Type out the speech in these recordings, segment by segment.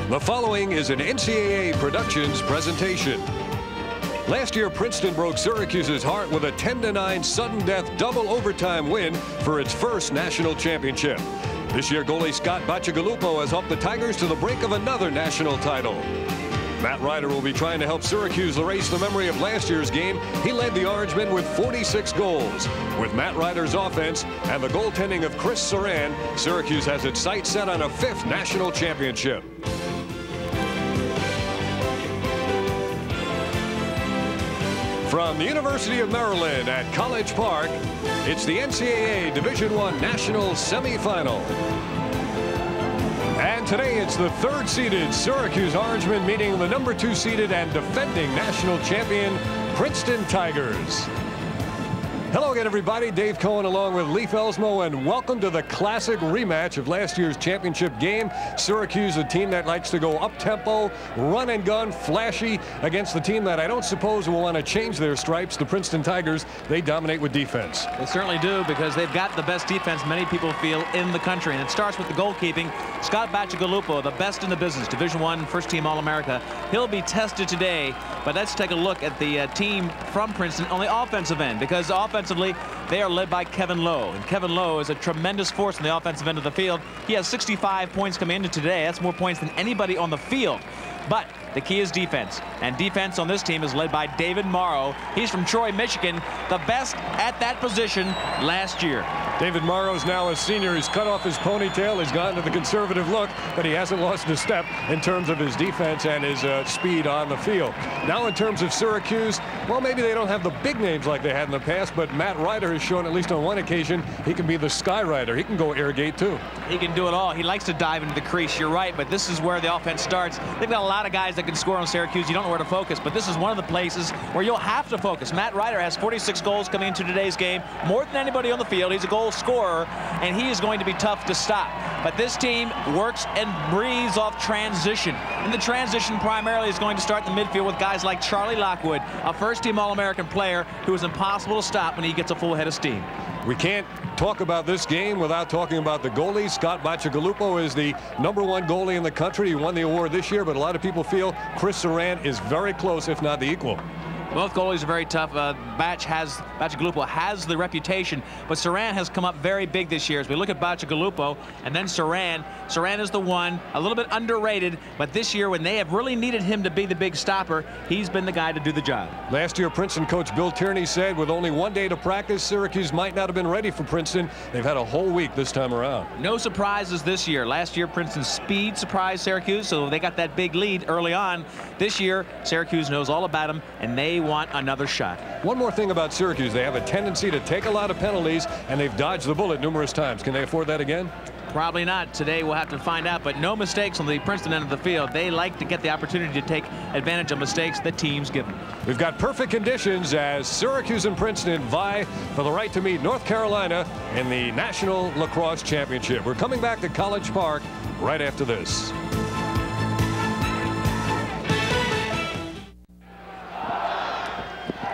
The following is an NCAA Productions presentation. Last year, Princeton broke Syracuse's heart with a 10-9 sudden death double overtime win for its first national championship. This year, goalie Scott Bacigalupo has helped the Tigers to the brink of another national title. Matt Reinhardt will be trying to help Syracuse erase the memory of last year's game. He led the Orangemen with 46 goals. With Matt Reinhardt's offense and the goaltending of Chris Surran, Syracuse has its sights set on a 5th national championship. From the University of Maryland at College Park, it's the NCAA Division I National Semifinal. And today it's the 3rd-seeded Syracuse Orangemen meeting the number 2-seeded and defending national champion Princeton Tigers. Hello again, everybody. Dave Cohen along with Leif Elsmo, and welcome to the classic rematch of last year's championship game. Syracuse, a team that likes to go up-tempo, run and gun, flashy, against the team that I don't suppose will want to change their stripes, the Princeton Tigers. They dominate with defense. They certainly do, because they've got the best defense many people feel in the country, and it starts with the goalkeeping. Scott Bacigalupo, the best in the business, Division I first-team All-America. He'll be tested today, but let's take a look at the team from Princeton on the offensive end, because offensively, they are led by Kevin Lowe. And Kevin Lowe is a tremendous force on the offensive end of the field. He has 65 points coming into today. That's more points than anybody on the field. But the key is defense. And defense on this team is led by David Morrow. He's from Troy, Michigan, the best at that position last year. David Morrow's now a senior. He's cut off his ponytail. He's gone to the conservative look, but he hasn't lost a step in terms of his defense and his speed on the field. Now in terms of Syracuse, well, maybe they don't have the big names like they had in the past, but Matt Reinhardt has shown, at least on one occasion, he can be the sky rider. He can go air gate too. He can do it all. He likes to dive into the crease. You're right, but this is where the offense starts. They've got a lot of guys that can score on Syracuse. You don't know where to focus, but this is one of the places where you'll have to focus. Matt Reinhardt has 46 goals coming into today's game, more than anybody on the field. He's a goal scorer, and he is going to be tough to stop. But this team works and breathes off transition, and the transition primarily is going to start in the midfield with guys like Charlie Lockwood, a first-team All-American player who is impossible to stop when he gets a full head of steam. We can't talk about this game without talking about the goalie. Scott Bacigalupo is the #1 goalie in the country. He won the award this year, but a lot of people feel Chris Surran is very close, if not the equal. Both goalies are very tough. Bacigalupo has the reputation, but Surran has come up very big this year. As we look at Bacigalupo and then Surran, Surran is the one, a little bit underrated, but this year when they have really needed him to be the big stopper, he's been the guy to do the job. Last year, Princeton coach Bill Tierney said with only 1 day to practice, Syracuse might not have been ready for Princeton. They've had a whole week this time around. No surprises this year. Last year, Princeton's speed surprised Syracuse, so they got that big lead early on. This year, Syracuse knows all about them, and they want another shot. One more thing about Syracuse, they have a tendency to take a lot of penalties, and they've dodged the bullet numerous times. Can they afford that again? Probably not. Today we'll have to find out, but no mistakes on the Princeton end of the field. They like to get the opportunity to take advantage of mistakes the teams give them. We've got perfect conditions as Syracuse and Princeton vie for the right to meet North Carolina in the National Lacrosse Championship. We're coming back to College Park right after this.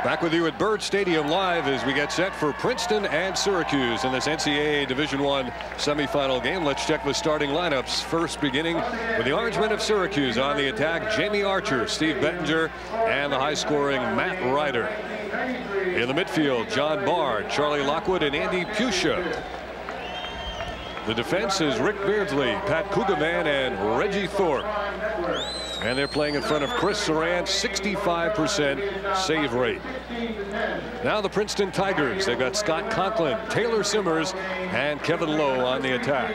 Back with you at Byrd Stadium live as we get set for Princeton and Syracuse in this NCAA Division I semifinal game. Let's check the starting lineups. First, beginning with the Orangemen of Syracuse on the attack, Jamie Archer, Steve Bettinger, and the high-scoring Matt Reinhardt. In the midfield, John Bard, Charlie Lockwood, and Andy Pusha. The defense is Rick Beardsley, Pat Kugelman, and Reggie Thorpe. And they're playing in front of Chris Surran, 65% save rate. Now the Princeton Tigers. They've got Scott Conklin, Taylor Simmers, and Kevin Lowe on the attack.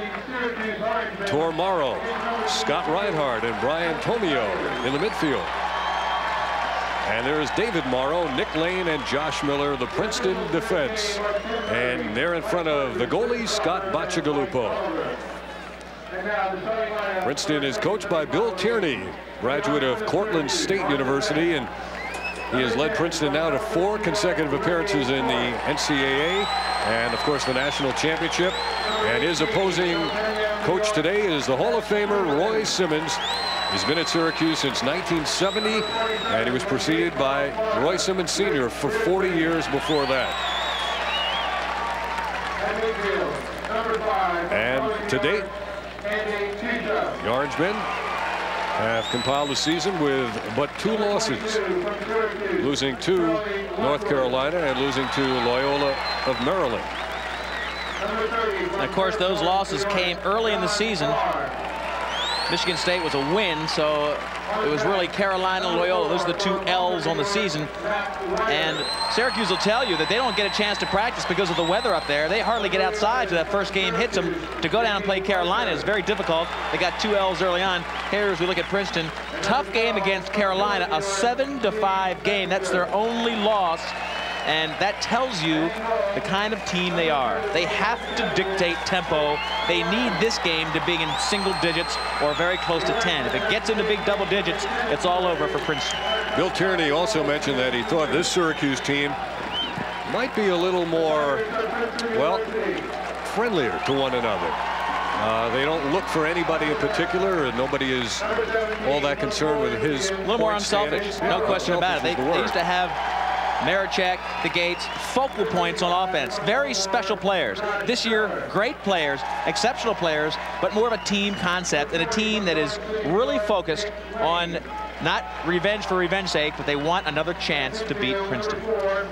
Tor Morrow, Scott Reinhardt, and Brian Tomio in the midfield. And there's David Morrow, Nick Lane, and Josh Miller, the Princeton defense. And they're in front of the goalie, Scott Bacigalupo. Princeton is coached by Bill Tierney, graduate of Cortland State University, and he has led Princeton now to 4 consecutive appearances in the NCAA and, of course, the national championship. And his opposing coach today is the Hall of Famer Roy Simmons. He's been at Syracuse since 1970, and he was preceded by Roy Simmons Sr. for 40 years before that. And to date, the Orangemen have compiled a season with but 2 losses, losing to North Carolina and losing to Loyola of Maryland. And of course, those losses came early in the season. Michigan State was a win, so it was really Carolina, Loyola. Those are the 2 L's on the season. And Syracuse will tell you that they don't get a chance to practice because of the weather up there. They hardly get outside till that first game hits them. To go down and play Carolina is very difficult. They got 2 L's early on. Here, as we look at Princeton, tough game against Carolina, a 7-5 game. That's their only loss. And that tells you the kind of team they are. They have to dictate tempo. They need this game to be in single digits or very close to 10. If it gets into big double digits, it's all over for Princeton. Bill Tierney also mentioned that he thought this Syracuse team might be a little more, well, friendlier to one another. They don't look for anybody in particular, and nobody is all that concerned with his. A little more unselfish, no question about it. They used to have Marichek, the Gates, focal points on offense. Very special players. This year, great players, exceptional players, but more of a team concept and a team that is really focused on not revenge for revenge's sake, but they want another chance to beat Princeton.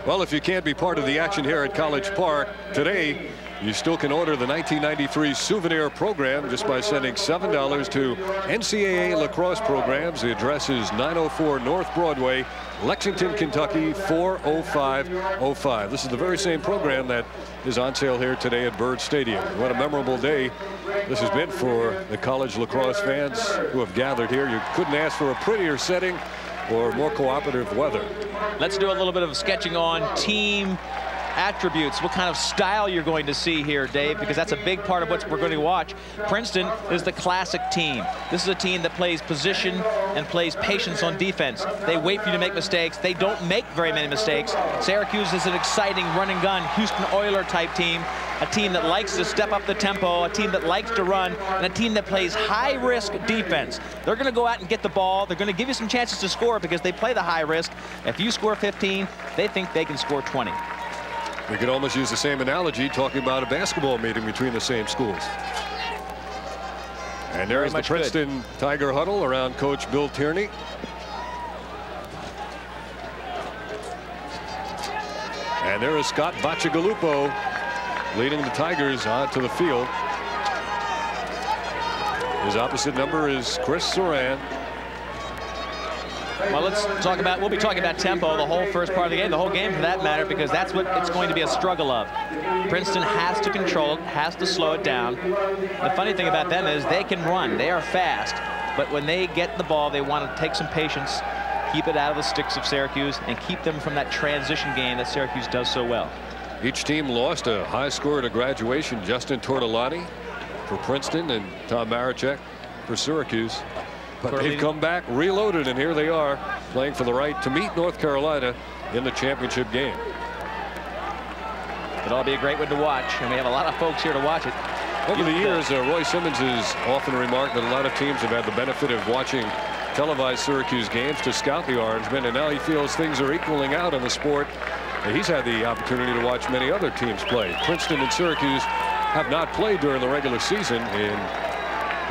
Well, if you can't be part of the action here at College Park today, you still can order the 1993 souvenir program just by sending $7 to NCAA Lacrosse Programs. The address is 904 North Broadway, Lexington, Kentucky 40505. This is the very same program that is on sale here today at Byrd Stadium. What a memorable day this has been for the college lacrosse fans who have gathered here. You couldn't ask for a prettier setting or more cooperative weather. Let's do a little bit of sketching on team attributes, what kind of style you're going to see here, Dave, because that's a big part of what we're going to watch. Princeton is the classic team. This is a team that plays position and plays patience on defense. They wait for you to make mistakes. They don't make very many mistakes. Syracuse is an exciting run and gun Houston Oiler type team, a team that likes to step up the tempo, a team that likes to run, and a team that plays high risk defense. They're going to go out and get the ball. They're going to give you some chances to score because they play the high risk. If you score 15, they think they can score 20. We could almost use the same analogy talking about a basketball meeting between the same schools. And there is the Princeton Tiger huddle around Coach Bill Tierney. And there is Scott Bacigalupo leading the Tigers onto the field. His opposite number is Chris Surran. Well, we'll be talking about tempo the whole first part of the game, the whole game for that matter, because that's what it's going to be a struggle of. Princeton has to control it, has to slow it down. The funny thing about them is they can run. They are fast, but when they get the ball, they want to take some patience, keep it out of the sticks of Syracuse, and keep them from that transition game that Syracuse does so well. Each team lost a high score at a graduation. Justin Tortolani for Princeton and Tom Marichek for Syracuse. But they've come back reloaded, and here they are playing for the right to meet North Carolina in the championship game. It'll be a great one to watch, and we have a lot of folks here to watch it. Over the years, Roy Simmons has often remarked that a lot of teams have had the benefit of watching televised Syracuse games to scout the Orangemen, and now he feels things are equaling out in the sport. He's had the opportunity to watch many other teams play. Princeton and Syracuse have not played during the regular season in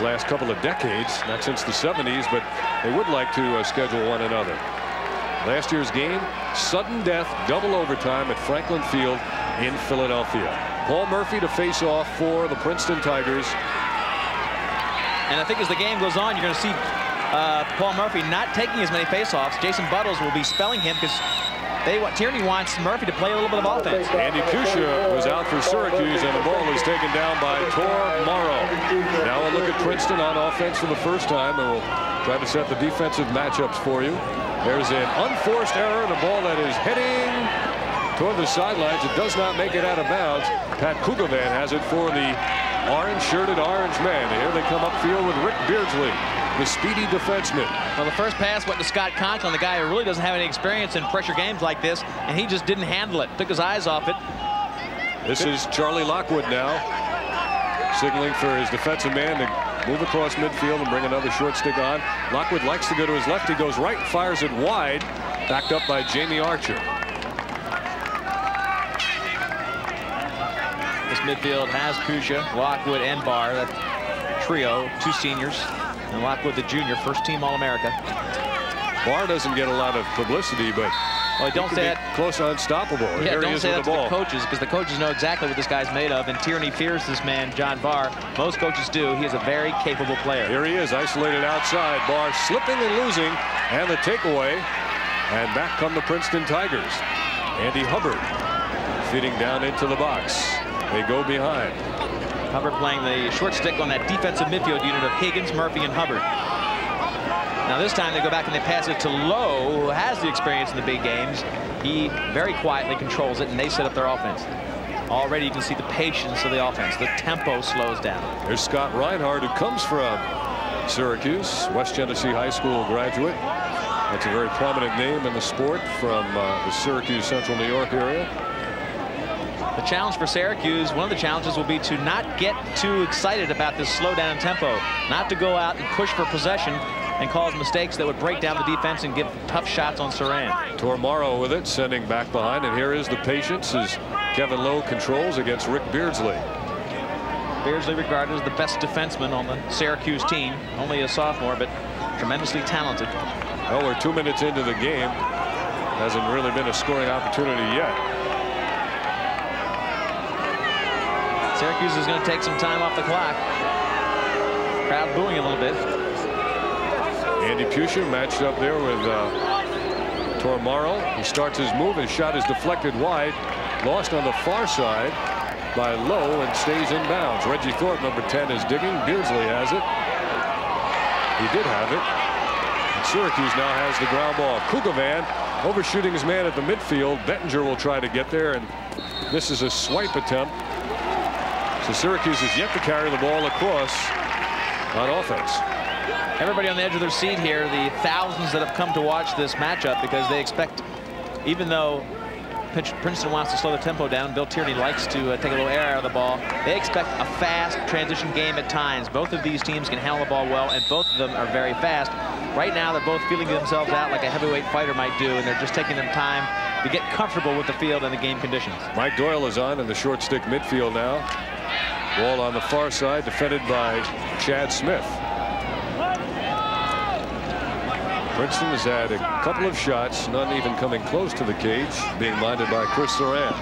last couple of decades, not since the 70s, but they would like to schedule one another. Last year's game, sudden death, double overtime at Franklin Field in Philadelphia. Paul Murphy to face off for the Princeton Tigers. And I think as the game goes on, you're going to see Paul Murphy not taking as many face-offs. Jason Buttles will be spelling him because Tierney wants Murphy to play a little bit of offense. Andy Kusha was out for Syracuse, and the ball is taken down by Tor Morrow. Now we'll look at Princeton on offense for the first time, and we'll try to set the defensive matchups for you. There's an unforced error, the ball that is heading toward the sidelines. It does not make it out of bounds. Pat Kugovan has it for the orange-shirted Orange man. Here they come upfield with Rick Beardsley, the speedy defenseman. Well, the first pass went to Scott Conklin, the guy who really doesn't have any experience in pressure games like this, and he just didn't handle it, took his eyes off it. This is Charlie Lockwood now, signaling for his defensive man to move across midfield and bring another short stick on. Lockwood likes to go to his left. He goes right, fires it wide, backed up by Jamie Archer. This midfield has Kusha, Lockwood, and Barr. That trio, two seniors. And Lockwood, the junior, first-team All-America. Barr doesn't get a lot of publicity, but well, don't say that. Close to unstoppable. Yeah, here don't say that to the the coaches, because the coaches know exactly what this guy's made of. And Tierney fears this man, John Barr. Most coaches do. He is a very capable player. Here he is, isolated outside. Barr slipping and losing, and the takeaway. And back come the Princeton Tigers. Andy Hubbard feeding down into the box. They go behind. Hubbard playing the short stick on that defensive midfield unit of Higgins, Murphy, and Hubbard. Now this time they go back and they pass it to Lowe, who has the experience in the big games. He very quietly controls it, and they set up their offense. Already you can see the patience of the offense. The tempo slows down. There's Scott Reinhardt, who comes from Syracuse, West Genesee High School graduate. That's a very prominent name in the sport from the Syracuse, Central New York area. The challenge for Syracuse, one of the challenges will be to not get too excited about this slowdown in tempo, not to go out and push for possession and cause mistakes that would break down the defense and give tough shots on Surran. Tormaro with it, sending back behind, and here is the patience as Kevin Lowe controls against Rick Beardsley. Beardsley regarded as the best defenseman on the Syracuse team, only a sophomore, but tremendously talented. Well, we're 2 minutes into the game. Hasn't really been a scoring opportunity yet. Syracuse is going to take some time off the clock. Crowd booing a little bit. Andy Pusher matched up there with Tormaro. He starts his move. His shot is deflected wide. Lost on the far side by Lowe and stays in bounds. Reggie Thorpe, number 10, is digging. Beardsley has it. He did have it. And Syracuse now has the ground ball. Kugovan overshooting his man at the midfield. Bettinger will try to get there, and this is a swipe attempt. So Syracuse is yet to carry the ball across on offense. Everybody on the edge of their seat here, the thousands that have come to watch this matchup, because they expect, even though Princeton wants to slow the tempo down, Bill Tierney likes to take a little air out of the ball, they expect a fast transition game at times. Both of these teams can handle the ball well, and both of them are very fast. Right now, they're both feeling themselves out like a heavyweight fighter might do, and they're just taking them time to get comfortable with the field and the game conditions. Mike Doyle is on in the short stick midfield now. Ball on the far side, defended by Chad Smith. Princeton has had a couple of shots, none even coming close to the cage, being minded by Chris Surran.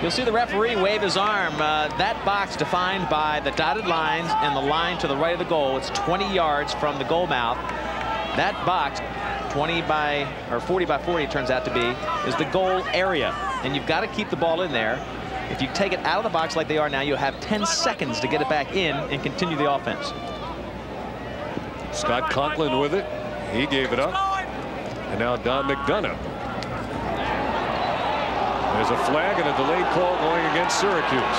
You'll see the referee wave his arm. That box defined by the dotted lines and the line to the right of the goal. It's 20 yards from the goal mouth. That box, 40 by 40 it turns out to be, is the goal area. And you've got to keep the ball in there. If you take it out of the box like they are now, you'll have 10 seconds to get it back in and continue the offense. Scott Conklin with it. He gave it up. And now Don McDonough. There's a flag and a delayed call going against Syracuse.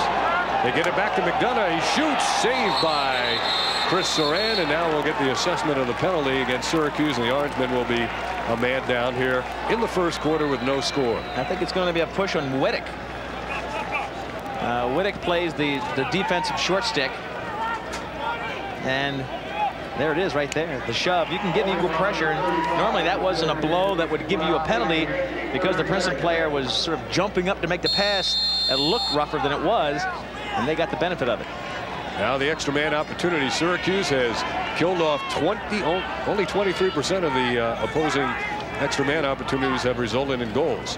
They get it back to McDonough. He shoots. Saved by Chris Surran. And now we'll get the assessment of the penalty against Syracuse. And the Orangemen will be a man down here in the first quarter with no score. I think it's going to be a push on Wittick. Wittick plays the defensive short stick. And there it is right there, the shove. You can get equal pressure. Normally that wasn't a blow that would give you a penalty because the Princeton player was sort of jumping up to make the pass. It looked rougher than it was, and they got the benefit of it. Now the extra man opportunity. Syracuse has killed off only 23% of the opposing extra man opportunities have resulted in goals.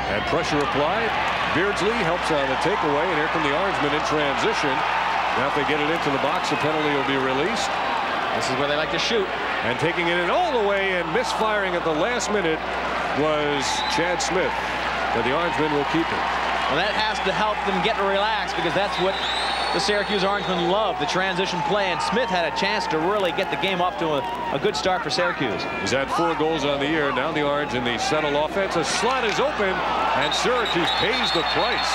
And pressure applied. Beardsley helps on the takeaway, and here come the Orangemen in transition. Now if they get it into the box, the penalty will be released. This is where they like to shoot. And taking it in all the way and misfiring at the last minute was Chad Smith. But the Orangemen will keep it. Well, that has to help them get relaxed, because that's what the Syracuse Orangemen love, the transition play. And Smith had a chance to really get the game off to a good start for Syracuse. He's had 4 goals on the year. Now the Orange in the settled offense. A slot is open, and Syracuse pays the price.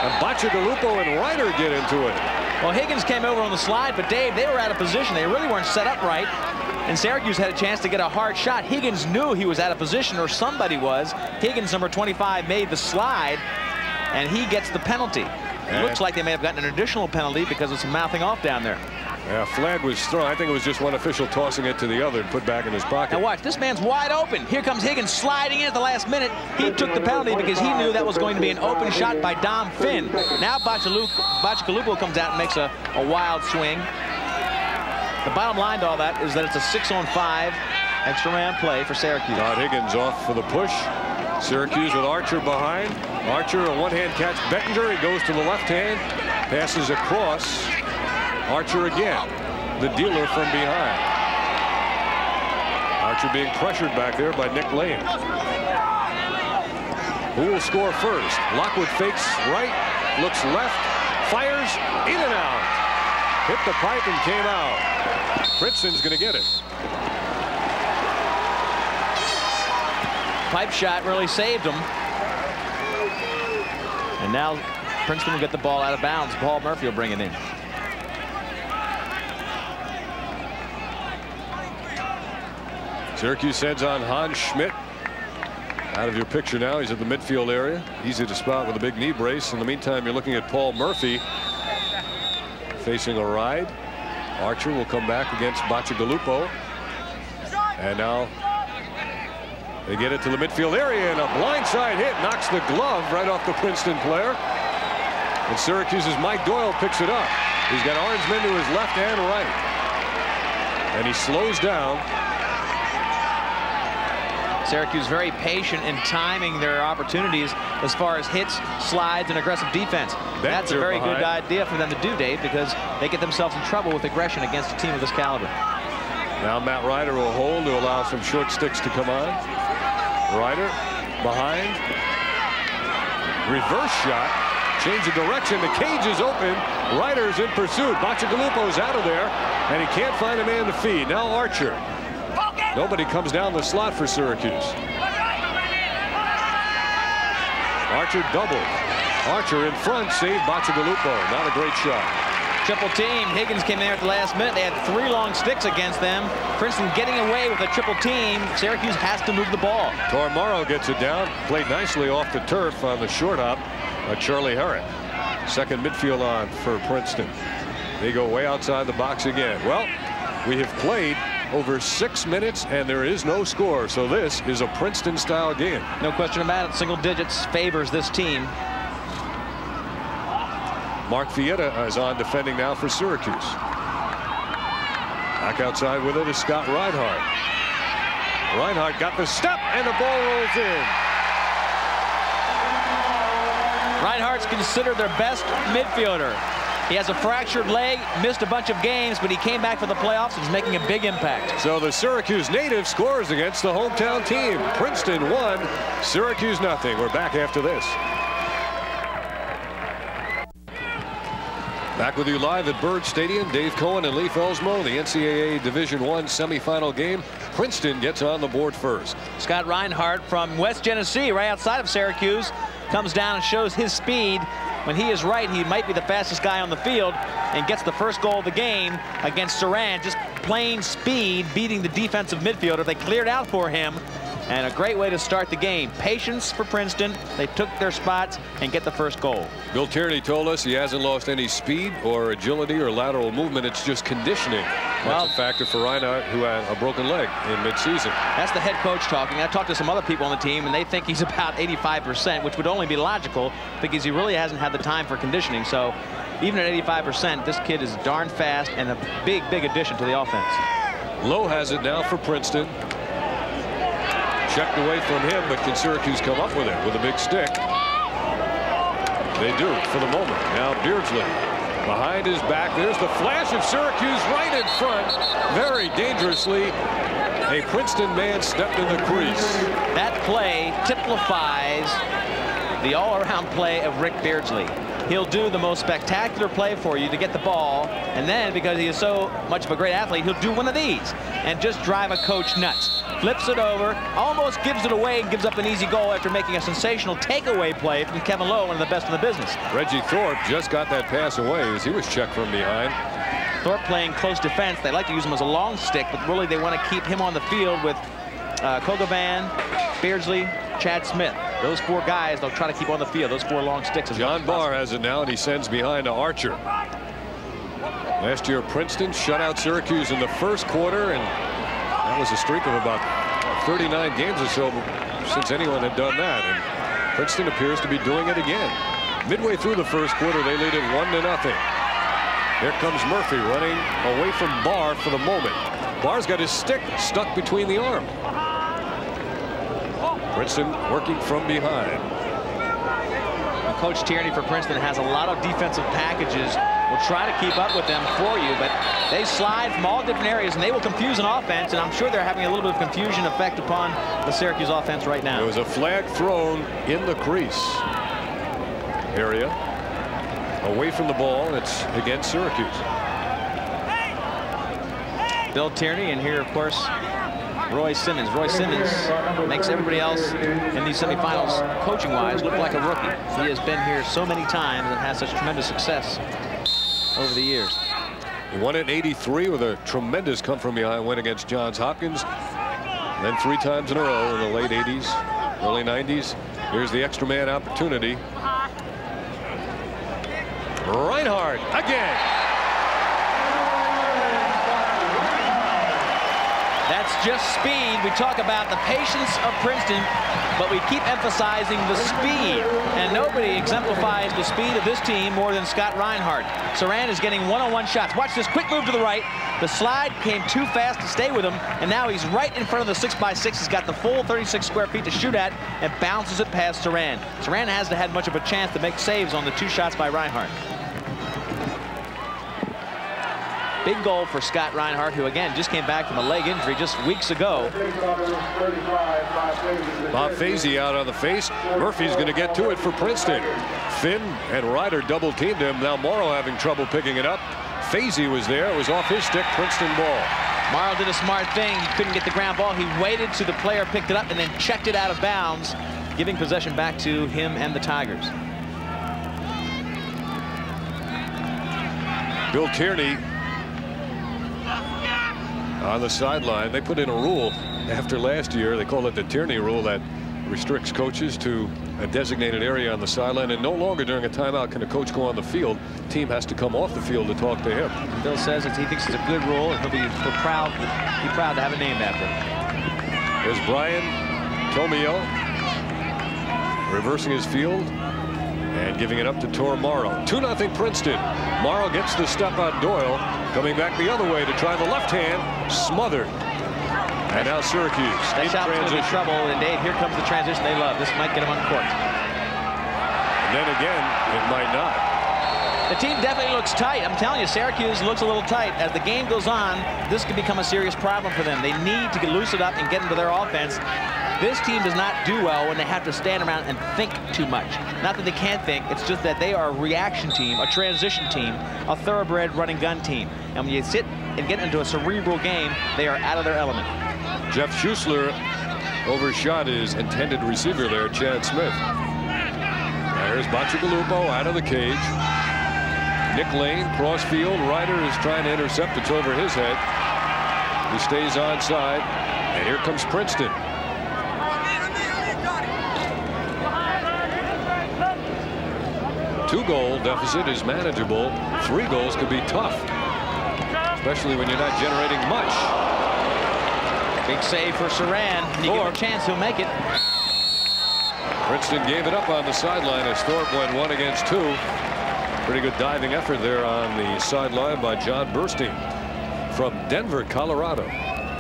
And Bacigalupo and Ryder get into it. Well, Higgins came over on the slide, but Dave, they were out of position. They really weren't set up right. And Syracuse had a chance to get a hard shot. Higgins knew he was out of position, or somebody was. Higgins, number 25, made the slide, and he gets the penalty. It looks like they may have gotten an additional penalty because of some mouthing off down there. Yeah, flag was thrown. I think it was just one official tossing it to the other and put back in his pocket. Now watch, this man's wide open. Here comes Higgins sliding in at the last minute. He took the penalty because he knew that was going to be an open shot by Dom Finn. Now Bacigalupo comes out and makes a wild swing. The bottom line to all that is that it's a 6-on-5 extra man play for Syracuse. Todd Higgins off for the push. Syracuse with Archer behind. Archer, a one-hand catch. Bettinger, he goes to the left hand, passes across. Archer again, the dealer from behind. Archer being pressured back there by Nick Lane. Who will score first? Lockwood fakes right, looks left, fires, in and out. Hit the pipe and came out. Princeton's going to get it. Pipe shot really saved him. And now Princeton will get the ball out of bounds. Paul Murphy will bring it in. Syracuse heads on Hans Schmidt. Out of your picture now. He's at the midfield area. Easy to spot with a big knee brace. In the meantime, you're looking at Paul Murphy facing a ride. Archer will come back against Bacigalupo. And now they get it to the midfield area, and a blindside hit knocks the glove right off the Princeton player. And Syracuse's Mike Doyle picks it up. He's got Arnsman to his left and right. And he slows down. Syracuse very patient in timing their opportunities as far as hits, slides, and aggressive defense. That's a very good idea for them to do, Dave, because they get themselves in trouble with aggression against a team of this caliber. Now Matt Ryder will hold to allow some short sticks to come on. Ryder behind. Reverse shot. Change of direction. The cage is open. Ryder's in pursuit. Bacigalupo's out of there, and he can't find a man to feed. Now Archer. Nobody comes down the slot for Syracuse. Archer doubled. Archer in front, saved Bacigalupo. Not a great shot. Triple team. Higgins came there at the last minute. They had 3 long sticks against them. Princeton getting away with a triple team. Syracuse has to move the ball. Tormaro gets it down. Played nicely off the turf on the short hop. Charlie Herrick. Second midfield on for Princeton. They go way outside the box again. Well, we have played over 6 minutes and there is no score. So this is a Princeton style game. No question about it. Single digits favors this team. Mark Fietta is on defending now for Syracuse. Back outside with it is Scott Reinhardt. Reinhardt got the step and the ball rolls in. Reinhardt's considered their best midfielder. He has a fractured leg, missed a bunch of games, but he came back for the playoffs and is making a big impact. So the Syracuse native scores against the hometown team. Princeton 1, Syracuse nothing. We're back after this. Back with you live at Byrd Stadium. Dave Cohen and Lee Felsmo. The NCAA Division I semifinal game. Princeton gets on the board first. Scott Reinhardt from West Genesee, right outside of Syracuse, comes down and shows his speed. When he is right, he might be the fastest guy on the field and gets the first goal of the game against Surran. Just plain speed, beating the defensive midfielder. They cleared out for him, and a great way to start the game. Patience for Princeton. They took their spots and get the first goal. Bill Tierney told us he hasn't lost any speed or agility or lateral movement. It's just conditioning. That's a factor for Reinhardt, who had a broken leg in midseason. That's the head coach talking. I talked to some other people on the team, and they think he's about 85%, which would only be logical because he really hasn't had the time for conditioning. So even at 85%, this kid is darn fast and a big, big addition to the offense. Lowe has it now for Princeton. Checked away from him, but can Syracuse come up with it with a big stick? They do for the moment. Now Beardsley behind his back. There's the flash of Syracuse right in front. Very dangerously. A Princeton man stepped in the crease. That play typifies the all-around play of Rick Beardsley. He'll do the most spectacular play for you to get the ball, and then because he is so much of a great athlete, he'll do one of these and just drive a coach nuts. Flips it over, almost gives it away, and gives up an easy goal after making a sensational takeaway play from Kevin Lowe, one of the best in the business. Reggie Thorpe just got that pass away as he was checked from behind. Thorpe playing close defense. They like to use him as a long stick, but really they want to keep him on the field with Kogovan, Beardsley, Chad Smith. Those 4 guys they'll try to keep on the field. Those 4 long sticks. John Barr has it now, and he sends behind to Archer. Last year, Princeton shut out Syracuse in the first quarter, and that was a streak of about 39 games or so since anyone had done that. And Princeton appears to be doing it again. Midway through the first quarter, they lead it 1-0. Here comes Murphy running away from Barr for the moment. Barr's got his stick stuck between the arm. Princeton working from behind. Coach Tierney for Princeton has a lot of defensive packages. Will try to keep up with them for you, but they slide from all different areas, and they will confuse an offense, and I'm sure they're having a little bit of confusion effect upon the Syracuse offense right now. There was a flag thrown in the crease area. Away from the ball, it's against Syracuse. Bill Tierney, and here, of course, Roy Simmons. Roy Simmons makes everybody else in these semifinals, coaching-wise, look like a rookie. He has been here so many times and has such tremendous success over the years. He won it in '83 with a tremendous come-from-behind win against Johns Hopkins. And then 3 times in a row in the late '80s, early '90s. Here's the extra man opportunity. Reinhardt again. That's just speed. We talk about the patience of Princeton, but we keep emphasizing the speed. And nobody exemplifies the speed of this team more than Scott Reinhardt. Surran is getting one-on-one shots. Watch this quick move to the right. The slide came too fast to stay with him, and now he's right in front of the 6x6. He's got the full 36 square feet to shoot at and bounces it past Surran. Surran hasn't had much of a chance to make saves on the 2 shots by Reinhardt. Big goal for Scott Reinhardt, who again just came back from a leg injury just weeks ago. Bob Fazy out on the face. Murphy's going to get to it for Princeton. Finn and Ryder double teamed him. Now Morrow having trouble picking it up. Fazy was there. It was off his stick. Princeton ball. Morrow did a smart thing. He couldn't get the ground ball. He waited till the player picked it up and then checked it out of bounds, giving possession back to him and the Tigers. Bill Tierney on the sideline. They put in a rule after last year. They call it the Tierney rule, that restricts coaches to a designated area on the sideline, and no longer during a timeout can a coach go on the field. The team has to come off the field to talk to him. Bill says he thinks it's a good rule, and he'll be proud to have it named after him. There's Brian Tomeo reversing his field and giving it up to Tor Morrow. 2-0 Princeton. Morrow gets the step on Doyle, coming back the other way to try the left hand, smothered. And now Syracuse That shot's going to be trouble, and Dave, here comes the transition they love. This might get them uncorked. And then again, it might not. The team definitely looks tight. I'm telling you, Syracuse looks a little tight. As the game goes on, this could become a serious problem for them. They need to loosen it up and get into their offense. This team does not do well when they have to stand around and think too much. Not that they can't think, it's just that they are a reaction team, a transition team, a thoroughbred running gun team. And when you sit and get into a cerebral game, they are out of their element. Jeff Schuessler overshot his intended receiver there, Chad Smith. There's Bacigalupo out of the cage. Nick Lane, crossfield. Ryder is trying to intercept. It's over his head. He stays onside. And here comes Princeton. Two-goal deficit is manageable. 3 goals could be tough, especially when you're not generating much. Big save for Surran. You give him a chance, he'll make it. Princeton gave it up on the sideline as Thorpe went 1 against 2. Pretty good diving effort there on the sideline by John Burstein from Denver, Colorado.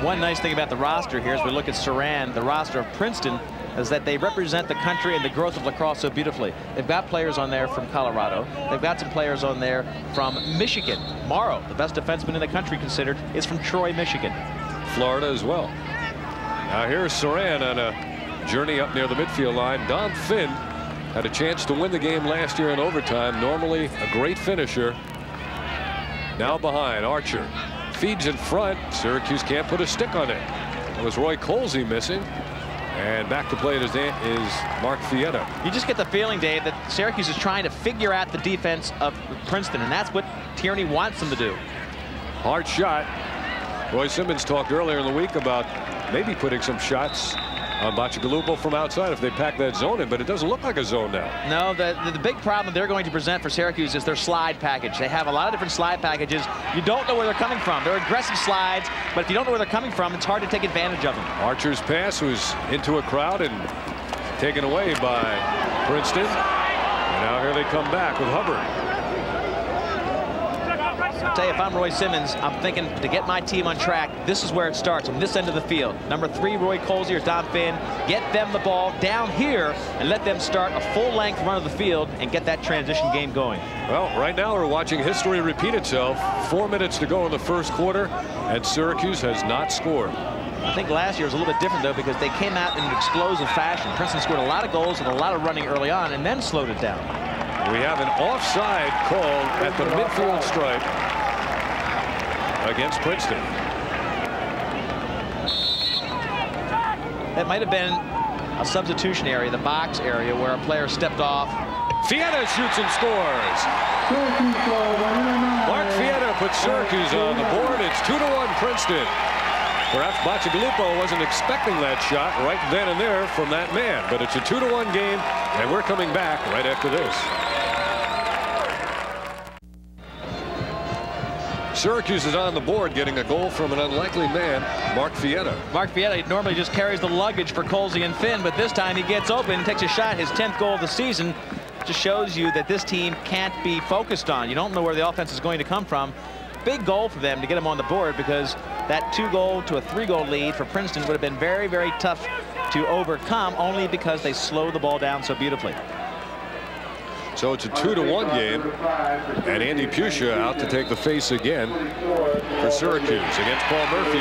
One nice thing about the roster here as we look at Surran, the roster of Princeton, is that they represent the country and the growth of lacrosse so beautifully. They've got players on there from Colorado. They've got some players on there from Michigan. Morrow, the best defenseman in the country considered, is from Troy, Michigan. Florida as well. Now here's Surran on a journey up near the midfield line. Don Finn had a chance to win the game last year in overtime. Normally a great finisher. Now behind, Archer feeds in front. Syracuse can't put a stick on it. It was Roy Colsey missing. And back to play it is Mark Fietta. You just get the feeling, Dave, that Syracuse is trying to figure out the defense of Princeton, and that's what Tierney wants them to do. Hard shot. Roy Simmons talked earlier in the week about maybe putting some shots on Bacigalupo from outside if they pack that zone in, but it doesn't look like a zone now. No, the big problem they're going to present for Syracuse is their slide package. They have a lot of different slide packages. You don't know where they're coming from. They're aggressive slides, but if you don't know where they're coming from, it's hard to take advantage of them. Archer's pass was into a crowd and taken away by Princeton. And now here they come back with Hubbard. I'll tell you, if I'm Roy Simmons, I'm thinking to get my team on track, this is where it starts, on this end of the field. Number 3, Roy Colsey or Don Finn, get them the ball down here and let them start a full-length run of the field and get that transition game going. Well, right now we're watching history repeat itself. 4 minutes to go in the first quarter, and Syracuse has not scored. I think last year was a little bit different, though, because they came out in an explosive fashion. Princeton scored a lot of goals and a lot of running early on and then slowed it down. We have an offside called at the midfield stripe against Princeton. That might have been a substitution area, the box area, where a player stepped off. Fietta shoots and scores. Mark Fietta puts Syracuse on the board. It's 2-1 Princeton. Perhaps Bacigalupo wasn't expecting that shot right then and there from that man, but it's a 2-1 game, and we're coming back right after this. Syracuse is on the board, getting a goal from an unlikely man, Mark Fietta. Mark Fietta normally just carries the luggage for Colsey and Finn, but this time he gets open and takes a shot, his 10th goal of the season. Just shows you that this team can't be focused on. You don't know where the offense is going to come from. Big goal for them to get them on the board, because that 2-goal to a 3-goal lead for Princeton would have been very, very tough to overcome, only because they slowed the ball down so beautifully. So it's a 2-1 game, and Andy Pusha out to take the face again for Syracuse against Paul Murphy.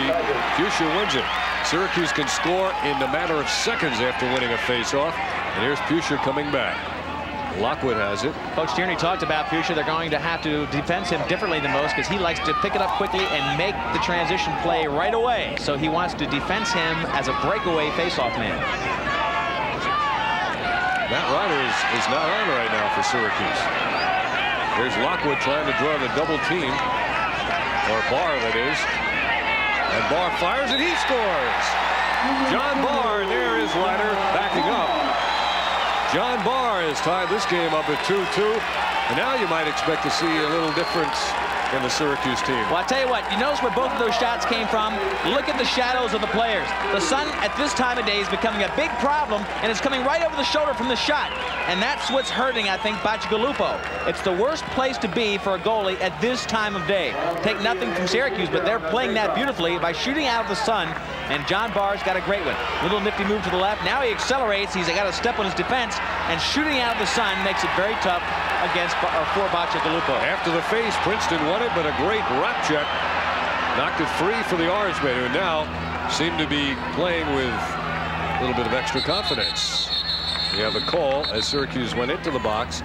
Pusha wins it. Syracuse can score in a matter of seconds after winning a face-off, and here's Pusha coming back. Lockwood has it. Coach Tierney talked about Pusha. They're going to have to defense him differently than most, because he likes to pick it up quickly and make the transition play right away. So he wants to defense him as a breakaway face-off man. Matt Ryder is not on right now for Syracuse. There's Lockwood trying to draw the double team, or Barr, that is. And Barr fires and he scores. John Barr, and there is Ryder backing up. John Barr has tied this game up at 2-2, and now you might expect to see a little difference in the Syracuse team. Well, I tell you what, you notice where both of those shots came from? Look at the shadows of the players. The sun at this time of day is becoming a big problem, and it's coming right over the shoulder from the shot. And that's what's hurting, I think, Bacigalupo. It's the worst place to be for a goalie at this time of day. Take nothing from Syracuse, but they're playing that beautifully by shooting out of the sun, and John Barr's got a great one. Little nifty move to the left. Now he accelerates. He's got a step on his defense, and shooting out of the sun makes it very tough against for Bacigalupo. After the face, Princeton won it, but a great wrap check knocked it free for the Orangemen, who now seem to be playing with a little bit of extra confidence. We have a call as Syracuse went into the box,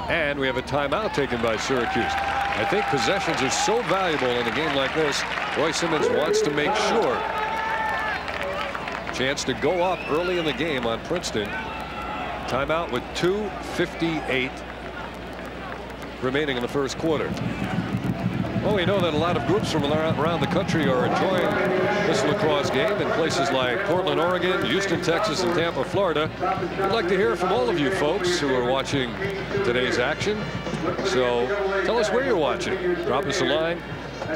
and we have a timeout taken by Syracuse. I think possessions are so valuable in a game like this. Roy Simmons wants to make sure. Chance to go up early in the game on Princeton. Timeout with 2:58 remaining in the first quarter. Well, we know that a lot of groups from around the country are enjoying this lacrosse game in places like Portland, Oregon, Houston, Texas, and Tampa, Florida. We'd like to hear from all of you folks who are watching today's action. So tell us where you're watching. Drop us a line.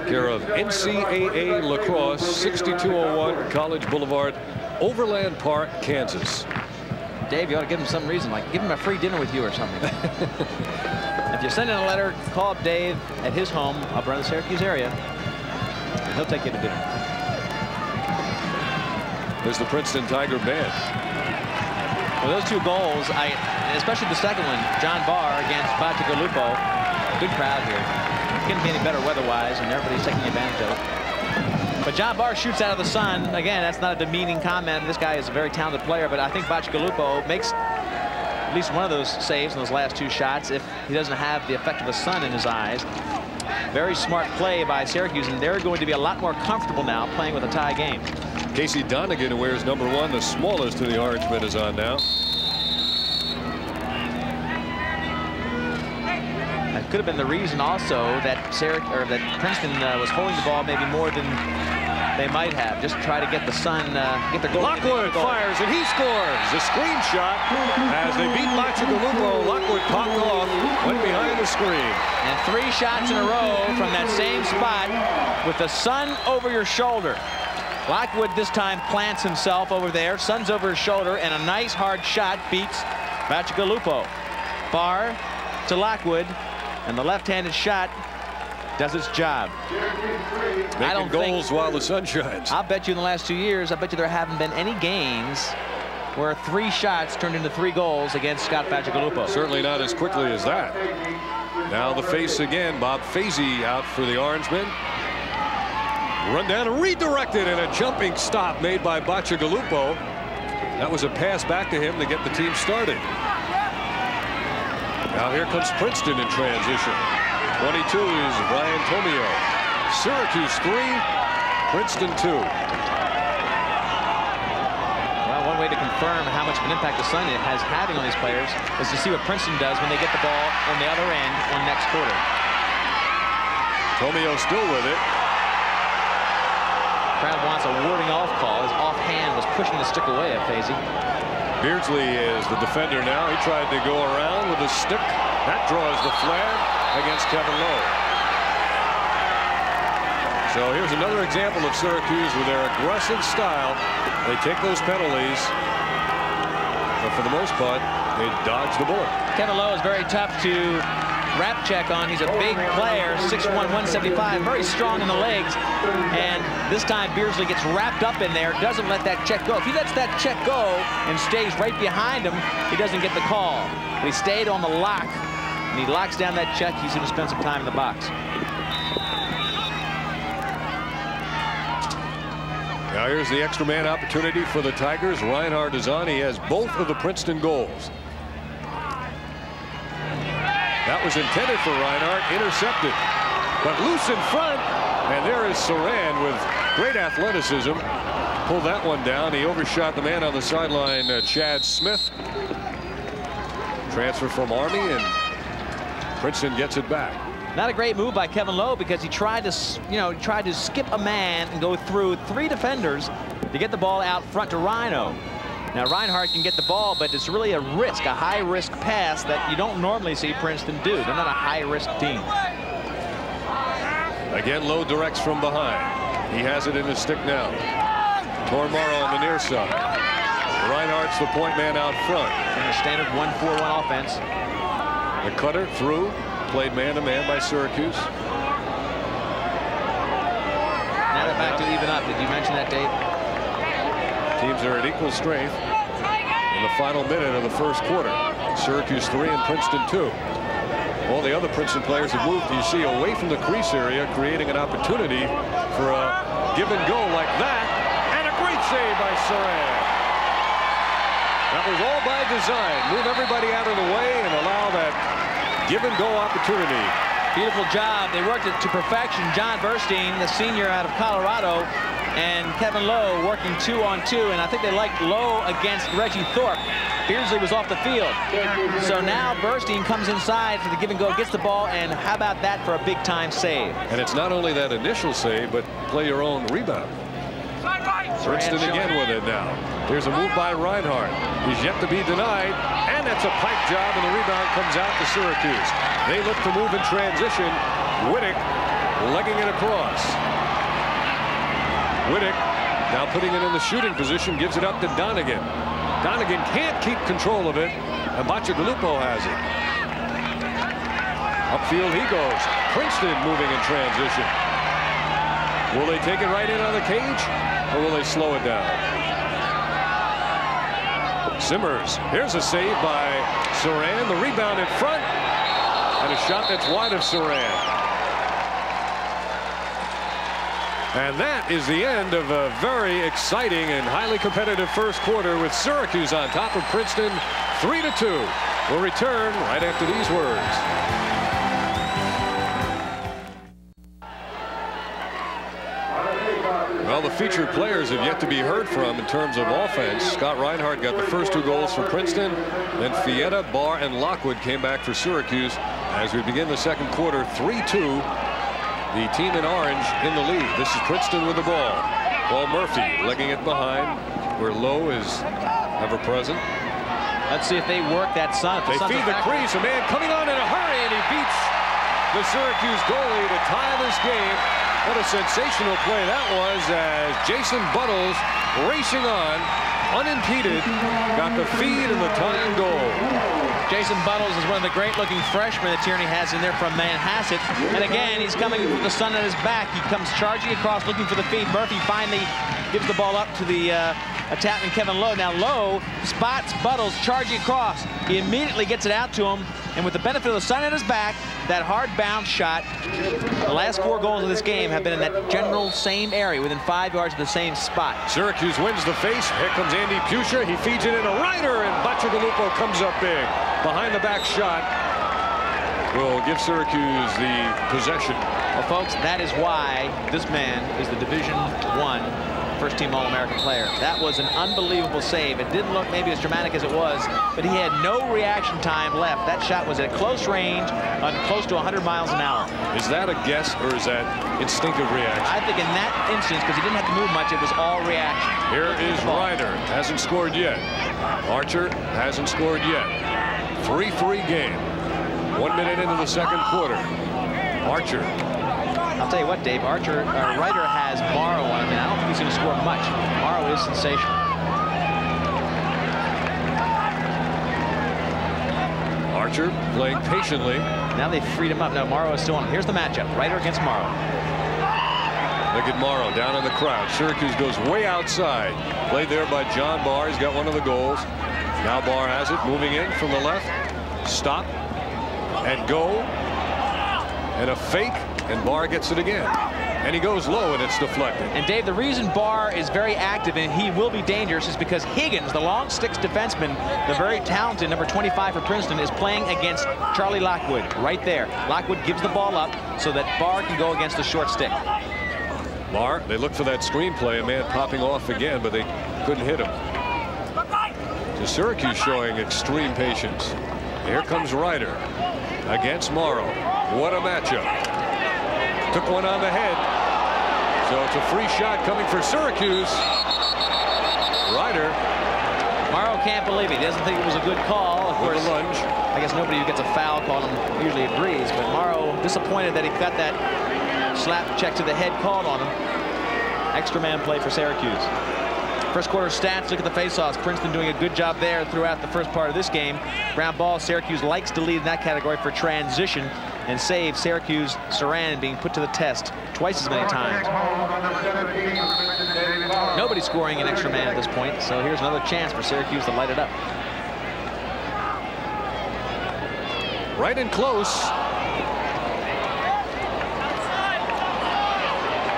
Care of NCAA Lacrosse, 6201 College Boulevard, Overland Park, Kansas. Dave, you ought to give him some reason, like give him a free dinner with you or something. If you send in a letter, call up Dave at his home up around the Syracuse area, and he'll take you to dinner. There's the Princeton Tiger band. Well, those 2 goals, especially the second one, John Barr against Bacigalupo. Good crowd here. Couldn't be any better weather-wise, and everybody's taking advantage of it. But John Barr shoots out of the sun. Again, that's not a demeaning comment. This guy is a very talented player, but I think Bacigalupo makes at least one of those saves in those last 2 shots if he doesn't have the effect of the sun in his eyes. Very smart play by Syracuse, and they're going to be a lot more comfortable now playing with a tie game. Casey Donegan, who wears number 1, the smallest of the Orangemen, is on now. That could have been the reason also that Princeton was holding the ball maybe more than They might have. Just try to get the Sun, get the goal. Lockwood fires, and he scores. A screen shot as they beat Bacigalupo. Lockwood popped off, went behind the screen. And 3 shots in a row from that same spot with the Sun over your shoulder. Lockwood this time plants himself over there. Sun's over his shoulder, and a nice hard shot beats Bacigalupo. Far to Lockwood, and the left-handed shot does its job. Making goals while the sun shines. I'll bet you in the last 2 years, I bet you there haven't been any games where 3 shots turned into 3 goals against Scott Bacigalupo. Certainly not as quickly as that. Now the face again. Bob Fazy out for the Orangemen. Run down and redirected, and a jumping stop made by Bacigalupo. That was a pass back to him to get the team started. Now here comes Princeton in transition. 22 is Brian Tomio. Syracuse 3, Princeton 2. Well, one way to confirm how much of an impact the Sun has having on these players is to see what Princeton does when they get the ball on the other end on next quarter. Tomio still with it. Crowd wants a warding off call. His offhand was pushing the stick away at Fazy. Beardsley is the defender now. He tried to go around with a stick. That draws the flag against Kevin Lowe. So here's another example of Syracuse with their aggressive style. They take those penalties, but for the most part, they dodge the bullet. Kevin Lowe is very tough to wrap check on. He's a big player, 6'1", 175, very strong in the legs. And this time Beardsley gets wrapped up in there, doesn't let that check go. If he lets that check go and stays right behind him, he doesn't get the call. But he stayed on the lock, and he locks down that check. He's going to spend some time in the box. Now here's the extra man opportunity for the Tigers. Reinhardt is on. He has both of the Princeton goals. That was intended for Reinhardt, intercepted, but loose in front, and there is Surran with great athleticism. Pulled that one down. He overshot the man on the sideline, Chad Smith. Transfer from Army, and Princeton gets it back. Not a great move by Kevin Lowe because he tried to, tried to skip a man and go through 3 defenders to get the ball out front to Rhino. Now Reinhardt can get the ball, but it's really a risk, a high-risk pass that you don't normally see Princeton do. They're not a high-risk team. Again, Lowe directs from behind. He has it in his stick now. Tormaro on the near side. Reinhardt's the point man out front. In the standard 1-4-1 offense. The cutter through, played man-to-man by Syracuse. Now they're back to even up. Did you mention that, Dave? Teams are at equal strength in the final minute of the first quarter. Syracuse 3 and Princeton 2. All the other Princeton players have moved, you see, away from the crease area, creating an opportunity for a give and go like that. And a great save by Surran. That was all by design. Move everybody out of the way and allow that give and go opportunity. Beautiful job. They worked it to perfection. John Burstein, the senior out of Colorado, and Kevin Lowe working 2-on-2, and I think they liked Lowe against Reggie Thorpe. Beardsley was off the field. So now Burstein comes inside for the give and go, gets the ball, and how about that for a big-time save? And it's not only that initial save, but play your own rebound. Princeton again with it now. Here's a move by Reinhardt. He's yet to be denied, and that's a pipe job, and the rebound comes out to Syracuse. They look to move in transition. Wittick legging it across. Wittick now putting it in the shooting position, gives it up to Donegan. Donegan can't keep control of it, and Bacigalupo has it. Upfield he goes. Princeton moving in transition. Will they take it right in on the cage, or will they slow it down? Simmers. Here's a save by Surran. The rebound in front, and a shot that's wide of Surran. And that is the end of a very exciting and highly competitive first quarter with Syracuse on top of Princeton 3-2. We'll return right after these words. Well, the featured players have yet to be heard from in terms of offense. Scott Reinhardt got the first 2 goals for Princeton. Then Fietta, Barr, and Lockwood came back for Syracuse as we begin the second quarter. 3-2. The team in orange in the lead. This is Princeton with the ball. Paul Murphy legging it behind where Lowe is ever present. Let's see if they work that Sun. They feed the crease. A man coming on in a hurry, and he beats the Syracuse goalie to tie this game. What a sensational play that was, as Jason Buttles, racing on, unimpeded, got the feed and the tying goal. Jason Buttles is one of the great-looking freshmen that Tierney has in there from Manhasset. And again, he's coming with the sun on his back. He comes charging across, looking for the feed. Murphy finally gives the ball up to the attacking Kevin Lowe. Now Lowe spots Buttles charging across. He immediately gets it out to him. And with the benefit of the sun at his back, that hard bounce shot, the last 4 goals of this game have been in that general same area, within 5 yards of the same spot. Syracuse wins the face. Here comes Andy Pusher. He feeds it in a Reiner, and Bacigalupo comes up big. Behind the back shot will give Syracuse the possession. Well, folks, that is why this man is the Division I first-team All-American player. That was an unbelievable save. It didn't look maybe as dramatic as it was, but he had no reaction time left. That shot was at close range on close to 100 miles an hour. Is that a guess, or is that instinctive reaction? I think in that instance, because he didn't have to move much, it was all reaction. Here is Ryder. Hasn't scored yet. Archer hasn't scored yet. 3-3 game. 1 minute into the second quarter. Archer. I'll tell you what, Dave, Ryder has Morrow on him, and I don't think he's going to score much. Morrow is sensational. Archer playing patiently. Now they've freed him up. Now Morrow is still on him. Here's the matchup. Ryder against Morrow. Look at Morrow down in the crowd. Syracuse goes way outside. Played there by John Barr. He's got one of the goals. Now Barr has it, moving in from the left. Stop and go. And a fake, and Barr gets it again. And he goes low, and it's deflected. And Dave, the reason Barr is very active and he will be dangerous is because Higgins, the long sticks defenseman, the very talented number 25 for Princeton, is playing against Charlie Lockwood right there. Lockwood gives the ball up so that Barr can go against the short stick. Barr, they look for that screenplay, a man popping off again, but they couldn't hit him. So Syracuse showing extreme patience. Here comes Ryder against Morrow. What a matchup. Took one on the head. So it's a free shot coming for Syracuse. Ryder. Morrow can't believe it. He doesn't think it was a good call. Of course, lunge. I guess nobody who gets a foul call usually agrees, but Morrow disappointed that he got that slap check to the head called on him. Extra man play for Syracuse. First quarter stats, look at the faceoffs. Princeton doing a good job there throughout the first part of this game. Ground ball, Syracuse likes to lead in that category for transition and save. Syracuse, Surran being put to the test twice as many times. Nobody scoring an extra man at this point, so here's another chance for Syracuse to light it up. Right and close.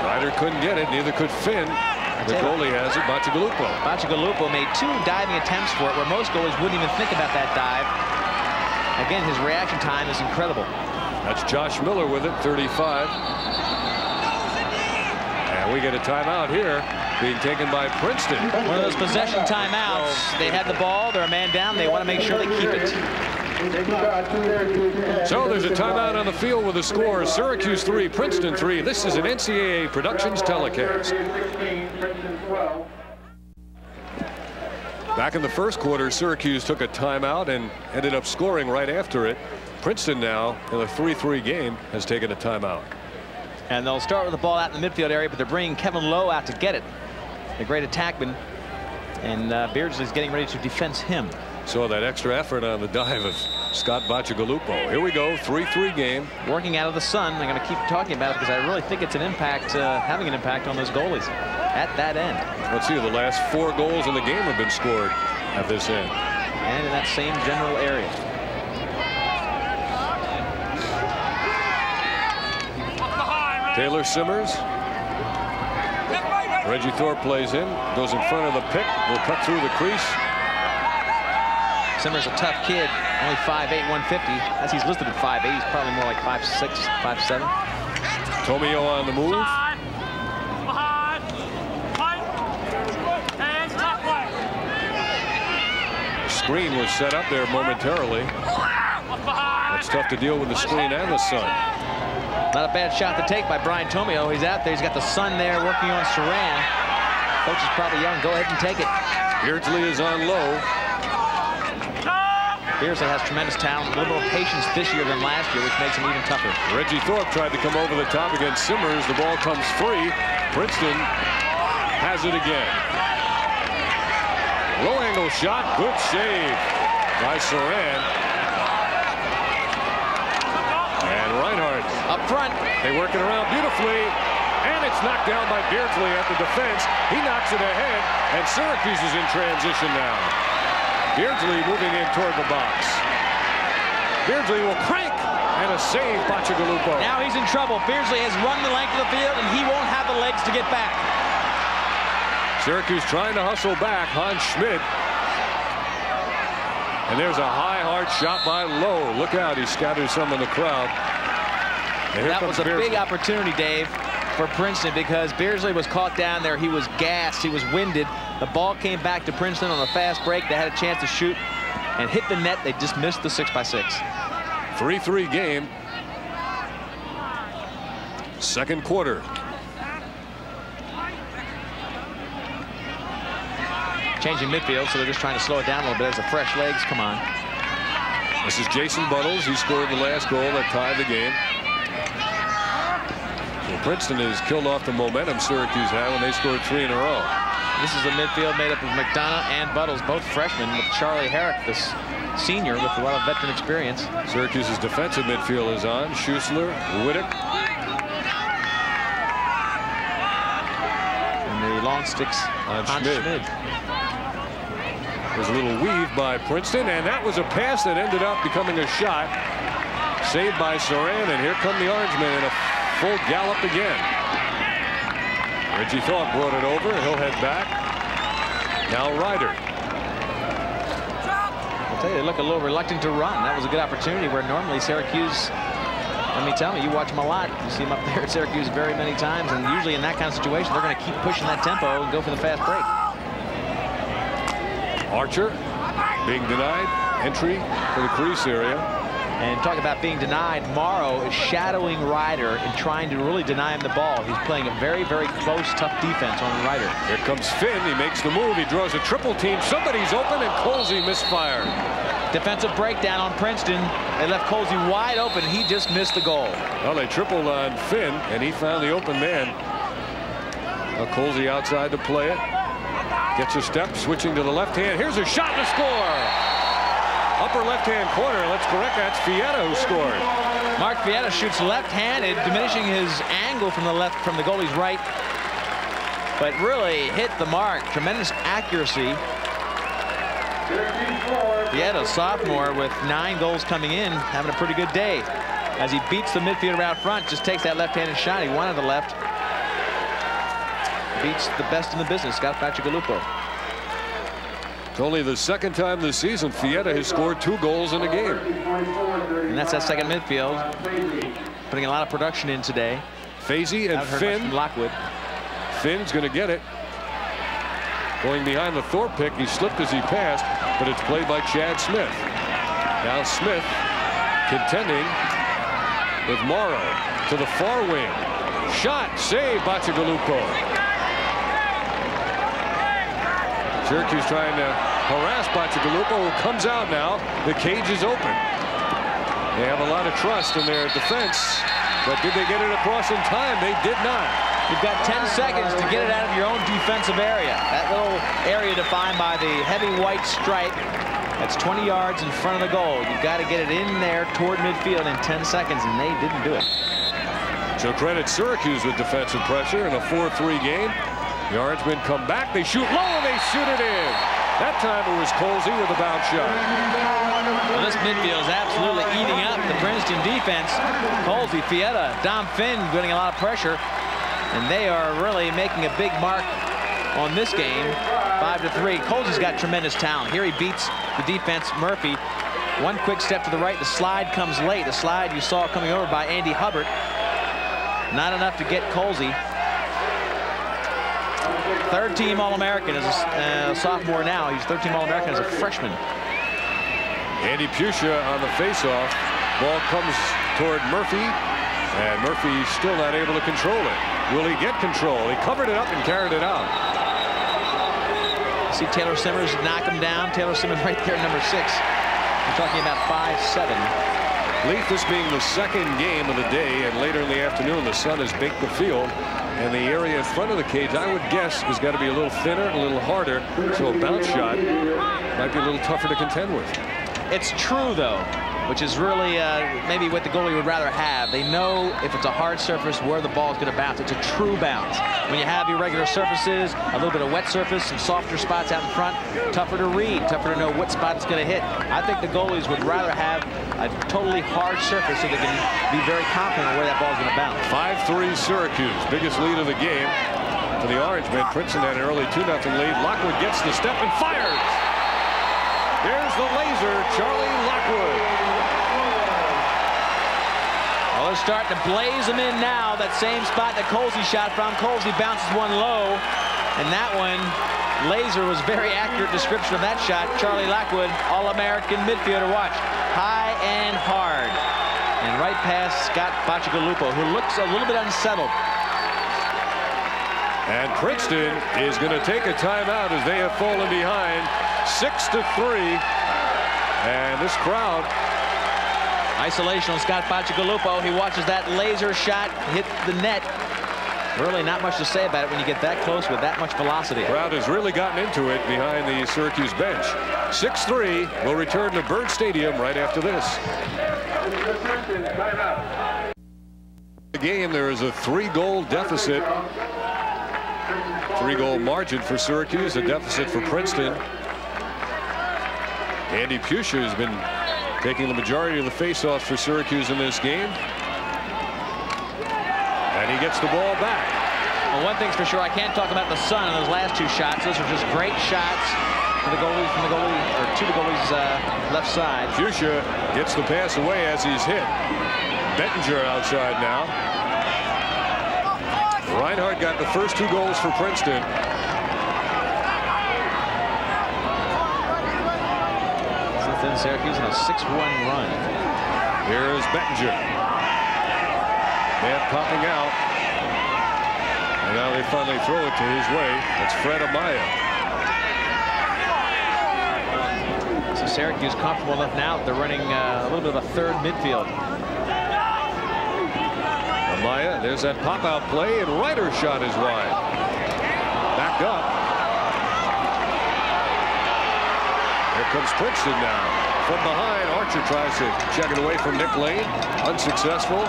Ryder couldn't get it, neither could Finn. The goalie has it, Bacigalupo. Bacigalupo made 2 diving attempts for it, where most goalies wouldn't even think about that dive. Again, his reaction time is incredible. That's Josh Miller with it, 35. And we get a timeout here, being taken by Princeton. One of those possession timeouts. They had the ball, they're a man down, they want to make sure they keep it. So there's a timeout on the field with the score: Syracuse 3, Princeton 3. This is an NCAA Productions telecast. Back in the first quarter, Syracuse took a timeout and ended up scoring right after it. Princeton now, in the 3-3 game, has taken a timeout. And they'll start with the ball out in the midfield area, but they're bringing Kevin Lowe out to get it. The great attackman. And Beardsley's getting ready to defense him. So that extra effort on the dive of Scott Bacigalupo. Here we go, 3-3 game. Working out of the sun. I'm going to keep talking about it because I really think it's an impact, having an impact on those goalies at that end. Let's see, the last 4 goals in the game have been scored at this end. And in that same general area. Taylor Simmers. Reggie Thorpe plays in, goes in front of the pick, will cut through the crease. Simmers a tough kid, only 5'8", 150. As he's listed at 5'8", he's probably more like 5'6", 5'7". Tomio on the move. The screen was set up there momentarily. It's tough to deal with the screen and the sun. Not a bad shot to take by Brian Tomio. He's out there. He's got the sun there working on Surran. Coach is probably yelling, go ahead and take it. Beardsley is on low. Beardsley has tremendous talent, a little more patience this year than last year, which makes him even tougher. Reggie Thorpe tried to come over the top against Simmers. The ball comes free. Princeton has it again. Low angle shot. Good save by Surran. And Reinhardt up front. They work it around beautifully. And it's knocked down by Beardsley at the defense. He knocks it ahead. And Syracuse is in transition now. Beardsley moving in toward the box. Beardsley will crank. And a save, Bacigalupo. Now he's in trouble. Beardsley has run the length of the field, and he won't have the legs to get back. Syracuse trying to hustle back. Hans Schmidt. And there's a high, hard shot by Lowe. Look out, he scatters some in the crowd. And that was a big opportunity, Dave, for Princeton, because Beardsley was caught down there. He was gassed. He was winded. The ball came back to Princeton on a fast break. They had a chance to shoot and hit the net. They just missed the 6x6. 3-3 game. Second quarter. Changing midfield, so they're just trying to slow it down a little bit as the fresh legs come on. This is Jason Buttles. He scored the last goal that tied the game. Well, Princeton has killed off the momentum Syracuse had when they scored 3 in a row. This is a midfield made up of McDonough and Buttles, both freshmen, with Charlie Herrick, this senior with a lot of veteran experience. Syracuse's defensive midfield is on. Schussler, Whittick. And the long sticks on Schmid. There's a little weave by Princeton, and that was a pass that ended up becoming a shot. Saved by Surran, and here come the Orangemen in a full gallop again. Reggie Thorpe brought it over. He'll head back. Now Ryder. I'll tell you, they look a little reluctant to run. That was a good opportunity where normally Syracuse, let me tell you, you watch them a lot. You see them up there at Syracuse very many times, and usually in that kind of situation, they're going to keep pushing that tempo and go for the fast break. Archer being denied entry to the crease area. And talk about being denied, Morrow is shadowing Ryder and trying to really deny him the ball. He's playing a very, very close, tough defense on Ryder. Here comes Finn. He makes the move. He draws a triple team. Somebody's open, and Colsey misfired. Defensive breakdown on Princeton. They left Colsey wide open. He just missed the goal. Well, they tripled on Finn, and he found the open man. Now Colsey outside to play it. Gets a step, switching to the left hand. Here's a shot to score. Upper left-hand corner. Let's correct. That's Fietta who scored. Mark Fietta shoots left-handed, diminishing his angle from the left, from the goalie's right, but really hit the mark. Tremendous accuracy. Fietta, sophomore, with 9 goals coming in, having a pretty good day as he beats the midfielder out front. Just takes that left-handed shot. He wanted the left. Beats the best in the business, Scott Bacigalupo. It's only the second time this season Fietta has scored 2 goals in a game. And that's that second midfield. Putting a lot of production in today. Fazy and Finn. From Lockwood. Finn's going to get it. Going behind the Thorpe pick. He slipped as he passed, but it's played by Chad Smith. Now Smith contending with Morrow to the far wing. Shot, save, Bacigalupo. Syracuse trying to harass Bacigalupo, who comes out now. The cage is open. They have a lot of trust in their defense, but did they get it across in time? They did not. You've got 10 seconds to get it out of your own defensive area. That little area defined by the heavy white stripe. That's 20 yards in front of the goal. You've got to get it in there toward midfield in 10 seconds, and they didn't do it. So credit Syracuse with defensive pressure in a 4-3 game. The Orangemen come back. They shoot low, and they shoot it in. That time it was Colsey with a bounce shot. Well, this midfield is absolutely eating up the Princeton defense. Colsey, Fietta, Dom Finn getting a lot of pressure, and they are really making a big mark on this game. 5-3. Colsey's got tremendous talent. Here he beats the defense, Murphy. One quick step to the right. The slide comes late. The slide you saw coming over by Andy Hubbard. Not enough to get Colsey. Third-team All-American as a sophomore now. He's third-team All-American as a freshman. Andy Pusha on the face-off. Ball comes toward Murphy, and Murphy's still not able to control it. Will he get control? He covered it up and carried it out. See Taylor Simmers knock him down. Taylor Simmers right there, number 6. We're talking about 5'7". Leaf, this being the second game of the day, and later in the afternoon the sun has baked the field, and the area in front of the cage, I would guess, has got to be a little thinner, a little harder, so a bounce shot might be a little tougher to contend with. It's true, though, which is really maybe what the goalie would rather have. They know if it's a hard surface where the ball is going to bounce. It's a true bounce. When you have irregular surfaces, a little bit of wet surface, some softer spots out in front, tougher to read, tougher to know what spot it's going to hit. I think the goalies would rather have a totally hard surface so they can be very confident where that ball is going to bounce. 5-3 Syracuse, biggest lead of the game for the Orange men. Princeton had an early 2-0 lead. Lockwood gets the step and fires. There's the laser, Charlie Lockwood. Oh, they're starting to blaze them in now. That same spot that Colsey shot from. Colsey bounces one low, and that one, laser, was very accurate description of that shot. Charlie Lockwood, All-American midfielder. Watch, high and hard, and right past Scott Bacigalupo, who looks a little bit unsettled. And Princeton is going to take a timeout as they have fallen behind 6-3. And this crowd. Isolation on Scott Bacigalupo. He watches that laser shot hit the net. Really not much to say about it when you get that close with that much velocity. The crowd has really gotten into it behind the Syracuse bench. 6-3 will return to Bird Stadium right after this. The game, there is a 3-goal deficit. 3-goal margin for Syracuse, a deficit for Princeton. Andy Pusha has been taking the majority of the faceoffs for Syracuse in this game. And he gets the ball back. Well, one thing's for sure, I can't talk about the sun in those last 2 shots. Those are just great shots for the goalie, from the goalie, or to the goalie's left side. Pusha gets the pass away as he's hit. Bettinger outside now. Reinhardt got the first 2 goals for Princeton. Since then, Syracuse on a 6-1 run. Here's Bettinger. Man popping out. And now they finally throw it to his way. It's Fred Amaya. So Syracuse comfortable enough now that they're running a little bit of a third midfield. Amaya, there's that pop-out play, and Ryder's shot is wide. Back up. Here comes Princeton now. From behind, Archer tries to check it away from Nick Lane. Unsuccessful.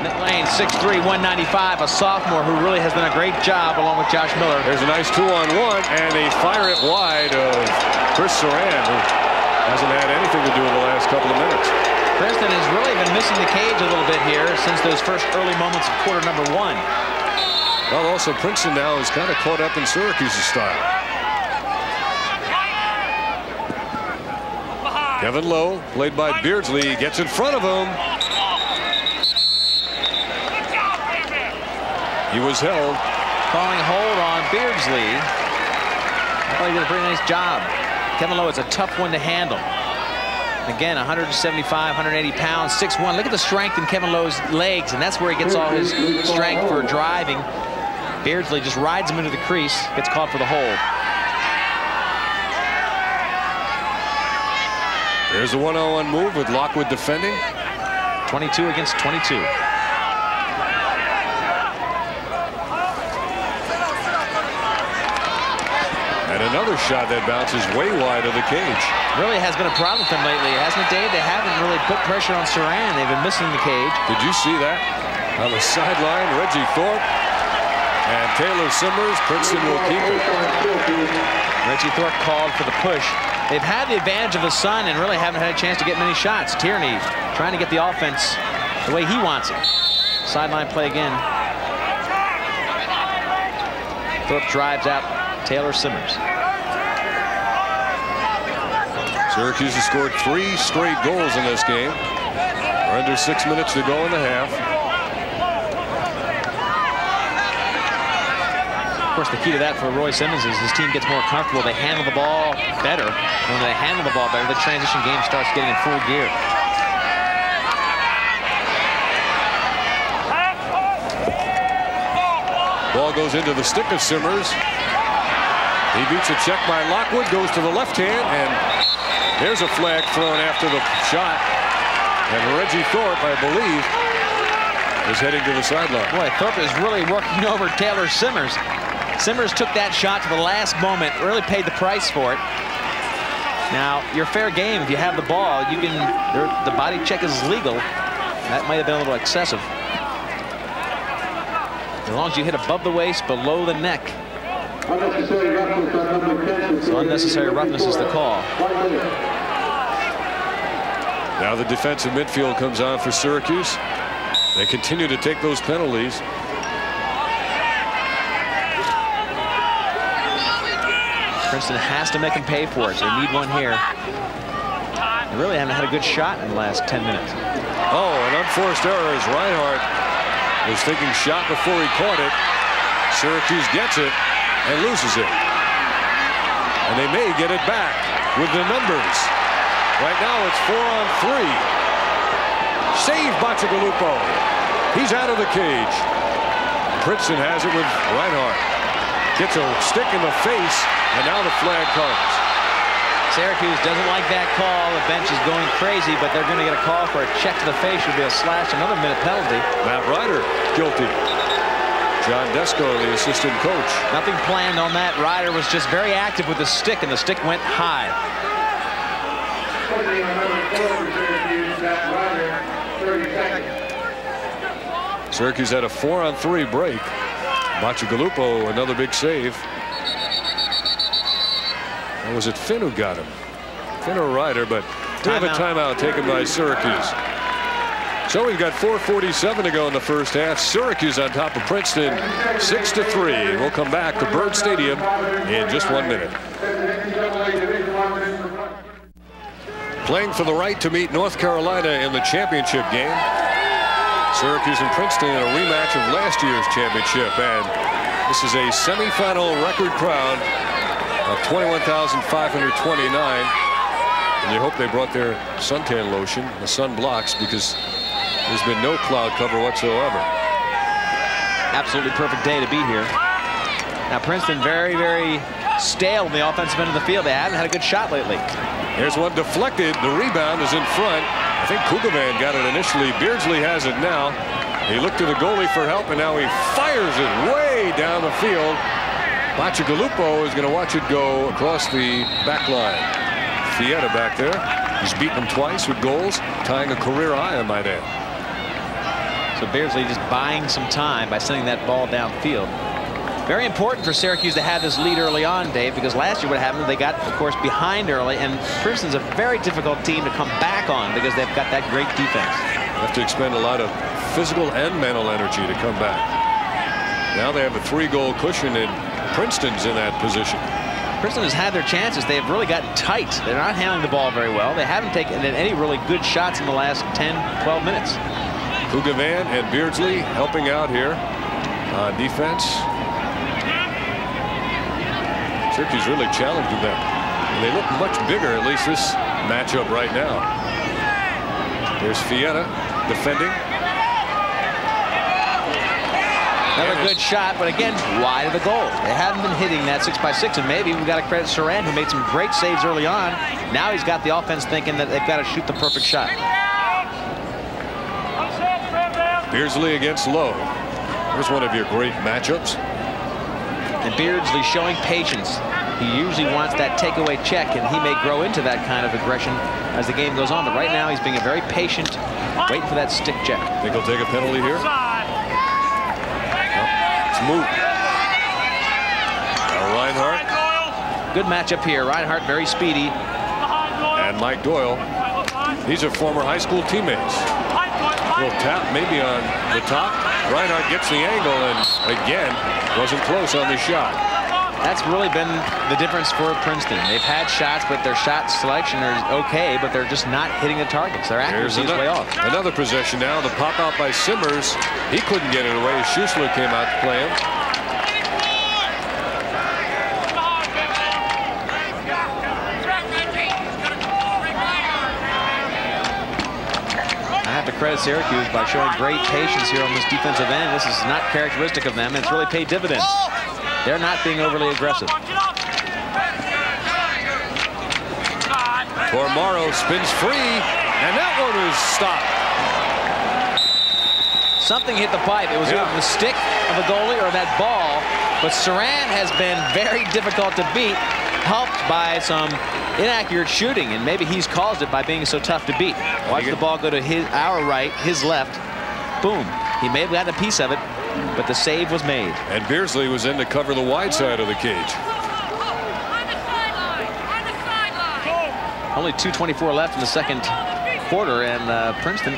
Nick Lane, 6'3", 195, a sophomore who really has done a great job along with Josh Miller. There's a nice 2-on-1, and they fire it wide of Chris Surran, who hasn't had anything to do in the last couple of minutes. Princeton has really been missing the cage a little bit here since those first early moments of quarter number 1. Well, also Princeton now is kind of caught up in Syracuse's style. Kevin Lowe, played by Beardsley, gets in front of him. He was held. Calling hold on Beardsley. I thought he did a pretty nice job. Kevin Lowe is a tough one to handle. Again, 175, 180 pounds, 6'1". Look at the strength in Kevin Lowe's legs, and that's where he gets all his strength for driving. Beardsley just rides him into the crease, gets called for the hold. There's a 1-on-1 move with Lockwood defending. 22 against 22. And another shot that bounces way wide of the cage. Really has been a problem for them lately, hasn't it, Dave? They haven't really put pressure on Surran. They've been missing the cage. Did you see that? On the sideline, Reggie Thorpe and Taylor Simmers. Princeton will keep it. Reggie Thorpe called for the push. They've had the advantage of the sun and really haven't had a chance to get many shots. Tierney trying to get the offense the way he wants it. Sideline play again. Thorpe drives out Taylor Simmers. Syracuse has scored 3 straight goals in this game. We're under 6 minutes to go in the half. Of course, the key to that for Roy Simmons is his team gets more comfortable. They handle the ball better. And when they handle the ball better, the transition game starts getting in full gear. Ball goes into the stick of Simmers. He beats a check by Lockwood, goes to the left hand, and there's a flag thrown after the shot. And Reggie Thorpe, I believe, is heading to the sideline. Boy, Thorpe is really working over Taylor Simmers. Simmers took that shot to the last moment, really paid the price for it. Now, you're fair game. If you have the ball, you can, the body check is legal. That might have been a little excessive. As long as you hit above the waist, below the neck. So unnecessary roughness is the call. Now the defensive midfield comes on for Syracuse. They continue to take those penalties. Princeton has to make them pay for it. They need one here. They really haven't had a good shot in the last 10 minutes. Oh, an unforced error as Reinhardt was thinking shot before he caught it. Syracuse gets it and loses it. And they may get it back with the numbers. Right now it's 4-on-3. Save Bacigalupo. He's out of the cage. Princeton has it with Reinhardt. Gets a stick in the face, and now the flag comes. Syracuse doesn't like that call. The bench is going crazy, but they're going to get a call for a check to the face. Should be a slash, another minute penalty. Matt Ryder guilty. John Desco, the assistant coach. Nothing planned on that. Ryder was just very active with the stick, and the stick went high. Syracuse had a 4-on-3 break. Bacigalupo, another big save. Or was it Finn who got him? Finn or Ryder, but they have a timeout taken by Syracuse. So we've got 4:47 to go in the first half. Syracuse on top of Princeton, 6-3. We'll come back to Byrd Stadium in just 1 minute. Playing for the right to meet North Carolina in the championship game. Syracuse and Princeton in a rematch of last year's championship, and this is a semifinal record crowd of 21,529. And you hope they brought their suntan lotion, the sun blocks, because there's been no cloud cover whatsoever. Absolutely perfect day to be here. Now Princeton very, very stale in the offensive end of the field. They haven't had a good shot lately. Here's one deflected. The rebound is in front. I think Kugelman got it initially. Beardsley has it now. He looked to the goalie for help, and now he fires it way down the field. Bacigalupo is going to watch it go across the back line. Fietta back there. He's beaten him twice with goals, tying a career high, I might add. So Beardsley just buying some time by sending that ball downfield. Very important for Syracuse to have this lead early on, Dave, because last year what happened, they got, of course, behind early, and Princeton's a very difficult team to come back on because they've got that great defense. They have to expend a lot of physical and mental energy to come back. Now they have a 3-goal cushion, and Princeton's in that position. Princeton has had their chances. They have really gotten tight. They're not handling the ball very well. They haven't taken any really good shots in the last 10, 12 minutes. Kugelman and Beardsley helping out here on defense. Syracuse really challenging them. And they look much bigger, at least this matchup right now. There's Fietta defending. Another good shot, but again, wide of the goal. They haven't been hitting that 6x6, and maybe we've got to credit Surran, who made some great saves early on. Now he's got the offense thinking that they've got to shoot the perfect shot. Beardsley against Lowe. Here's one of your great matchups. And Beardsley showing patience. He usually wants that takeaway check, and he may grow into that kind of aggression as the game goes on. But right now, he's being a very patient, waiting for that stick check. Think he'll take a penalty here? It's moved. Reinhardt. Good matchup here. Reinhardt very speedy. And Mike Doyle. These are former high school teammates. A little tap maybe on the top. Reinhardt gets the angle and again wasn't close on the shot. That's really been the difference for Princeton. They've had shots, but their shot selection is okay, but they're just not hitting the targets. Their accuracy is way off. Another possession now. The pop out by Simmers. He couldn't get it away. Schussler came out to play him. I have to credit Syracuse by showing great patience here on this defensive end. This is not characteristic of them. It's really paid dividends. They're not being overly aggressive. Tormaro spins free, and that one is stopped. Something hit the pipe. It was either the stick of the goalie or that ball. But Surran has been very difficult to beat, helped by some inaccurate shooting, and maybe he's caused it by being so tough to beat. Watch the ball go to our right, his left. Boom. He may have gotten a piece of it, but the save was made. And Beardsley was in to cover the wide side of the cage. Only 2:24 left in the second quarter, and Princeton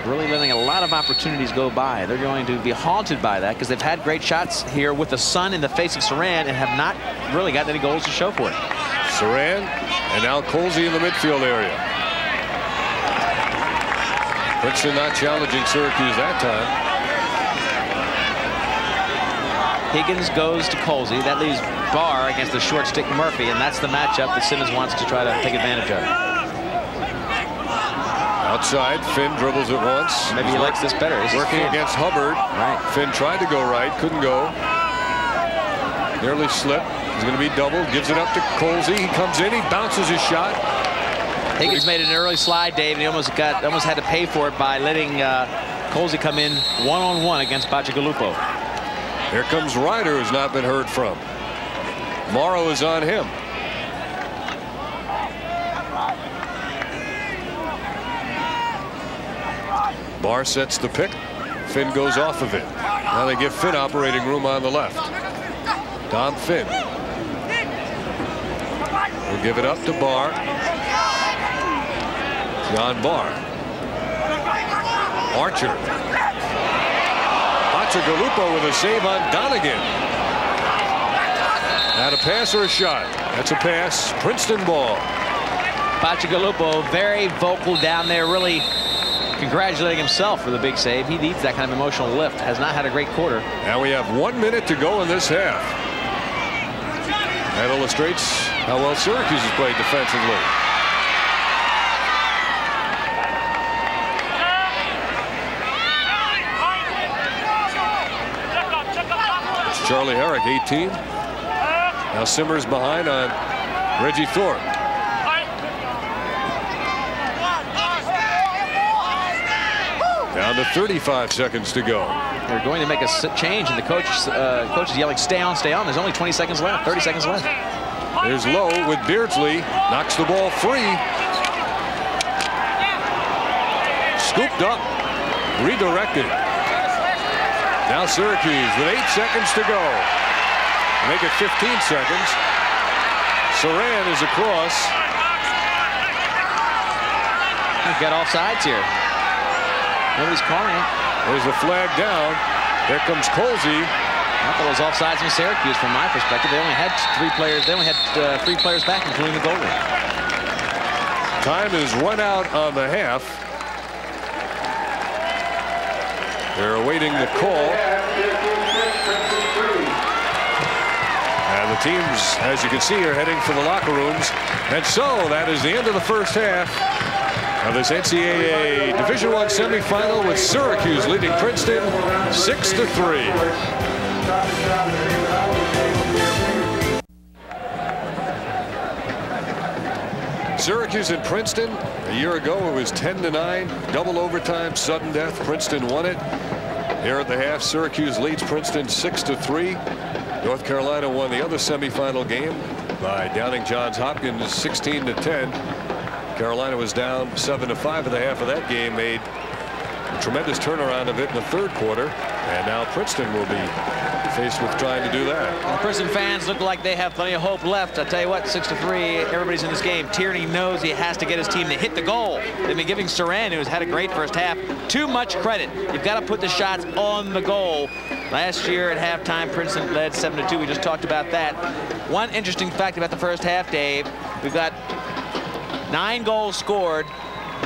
really letting a lot of opportunities go by. They're going to be haunted by that because they've had great shots here with the sun in the face of Surran and have not really gotten any goals to show for it. Surran and now Colsey in the midfield area. Princeton not challenging Syracuse that time. Higgins goes to Colsey. That leaves Barr against the short stick Murphy, and that's the matchup that Simmons wants to try to take advantage of. Outside, Finn dribbles it once. Maybe he likes this better. Working against Hubbard. Right. Finn tried to go right, couldn't go. Nearly slipped. He's going to be doubled. Gives it up to Colsey. He comes in. He bounces his shot. Higgins made an early slide, Dave, and he almost had to pay for it by letting Colsey come in one-on-one against Bacigalupo. Here comes Ryder, who's not been heard from. Morrow is on him. Barr sets the pick. Finn goes off of it. Now they give Finn operating room on the left. Dom Finn. We'll give it up to Barr. John Barr. Archer. Bacigalupo with a save on Donegan. Now a pass or a shot? That's a pass. Princeton ball. Bacigalupo very vocal down there, really congratulating himself for the big save. He needs that kind of emotional lift. Has not had a great quarter. Now we have 1 minute to go in this half. That illustrates how well Syracuse has played defensively. It's Charlie Herrick, 18. Now Simmers behind on Reggie Thorpe. Down to 35 seconds to go. They're going to make a change, and the coach is yelling, "Stay on, stay on." There's only 20 seconds left, 30 seconds left. There's Lowe with Beardsley. Knocks the ball free. Scooped up. Redirected. Now Syracuse with 8 seconds to go. Make it 15 seconds. Surran is across. He's got offsides here. Nobody's calling it. There's the flag down. There comes Colsey. I thought it was offsides from Syracuse from my perspective. They only had 3 players. They only had 3 players back, including the goalie. Time is run out on the half. They're awaiting the call. And the teams, as you can see, are heading for the locker rooms. And so that is the end of the first half of this NCAA Division I semifinal, with Syracuse leading Princeton 6-3. Syracuse and Princeton. A year ago it was 10-9, double overtime, sudden death. Princeton won it. Here at the half, Syracuse leads Princeton 6-3. North Carolina won the other semifinal game by downing Johns Hopkins 16-10. Carolina was down 7-5 in the half of that game, made a tremendous turnaround of it in the third quarter, and now Princeton will be faced with trying to do that. Well, Princeton fans look like they have plenty of hope left. I tell you what, 6-3, everybody's in this game. Tierney knows he has to get his team to hit the goal. They've been giving Surran, who's had a great first half, too much credit. You've got to put the shots on the goal. Last year at halftime, Princeton led 7-2. We just talked about that. One interesting fact about the first half, Dave, we've got 9 goals scored.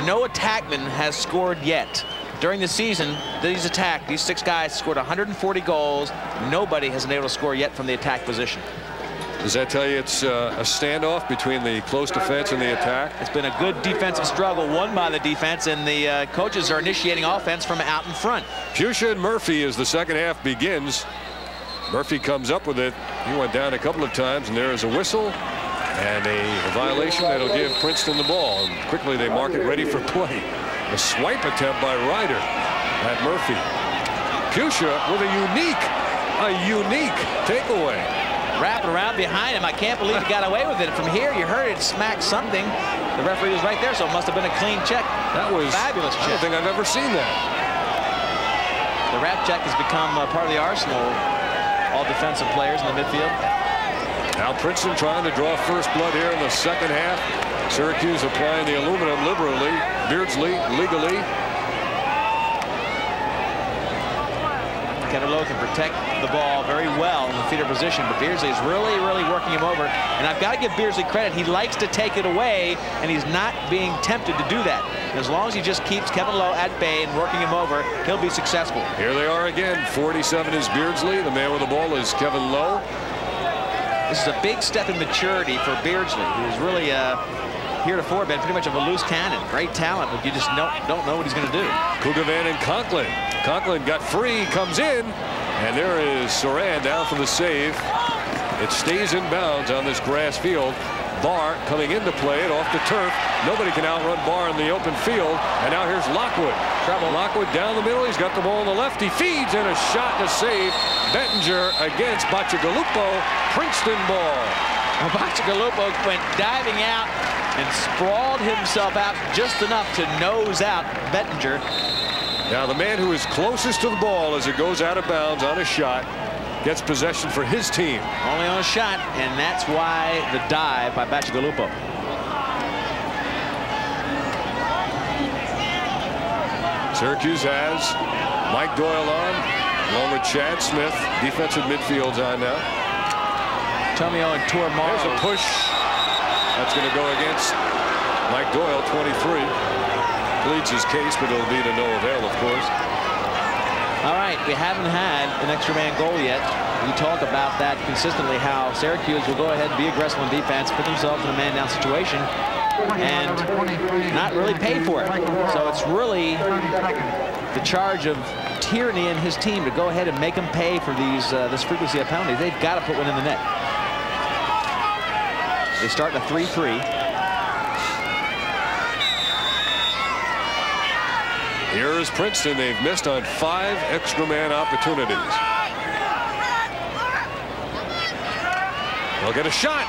No attackman has scored yet. During the season, these 6 guys scored 140 goals. Nobody has been able to score yet from the attack position. Does that tell you it's a standoff between the close defense and the attack? It's been a good defensive struggle won by the defense, and the coaches are initiating offense from out in front. Fuchsia and Murphy as the second half begins. Murphy comes up with it. He went down a couple of times, and there is a whistle. And a violation that'll give Princeton the ball. And quickly they mark it ready for play. A swipe attempt by Ryder at Murphy. Pusha with a unique takeaway. Wrapping around behind him. I can't believe he got away with it. From here, you heard it smack something. The referee was right there, so it must have been a clean check. That was fabulous check. I don't think I've ever seen that. The rap check has become part of the arsenal. All defensive players in the midfield. Now Princeton trying to draw first blood here in the second half. Syracuse applying the aluminum liberally. Beardsley legally. Kevin Lowe can protect the ball very well in the feeder position, but Beardsley is really working him over. And I've got to give Beardsley credit. He likes to take it away, and he's not being tempted to do that. As long as he just keeps Kevin Lowe at bay and working him over, he'll be successful. Here they are again. 47 is Beardsley. The man with the ball is Kevin Lowe. This is a big step in maturity for Beardsley, who's really heretofore been pretty much of a loose cannon. Great talent, but you just don't know what he's going to do. Kugavan and Conklin. Conklin got free, comes in, and there is Surran down for the save. It stays in bounds on this grass field. Barr coming into play it off the turf. Nobody can outrun Barr in the open field. And now here's Lockwood. Trouble. Lockwood down the middle. He's got the ball on the left. He feeds and a shot to save. Bettinger against Bacigalupo. Princeton ball. Well, Bacigalupo went diving out and sprawled himself out just enough to nose out Bettinger. Now the man who is closest to the ball as it goes out of bounds on a shot gets possession for his team. Only on a shot, and that's why the dive by Bacigalupo. Syracuse has Mike Doyle on, along with Chad Smith. Defensive midfield's on now. Tomio and Tormaro. There's a push. That's going to go against Mike Doyle, 23. Pleads his case, but it'll be to no avail, of course. All right, we haven't had an extra man goal yet. We talk about that consistently, how Syracuse will go ahead and be aggressive on defense, put themselves in a man down situation, and not really pay for it. So it's really the charge of Tierney and his team to go ahead and make them pay for this frequency of penalties. They've got to put one in the net. They start in a 3-3. Here is Princeton. They've missed on 5 extra man opportunities. They'll get a shot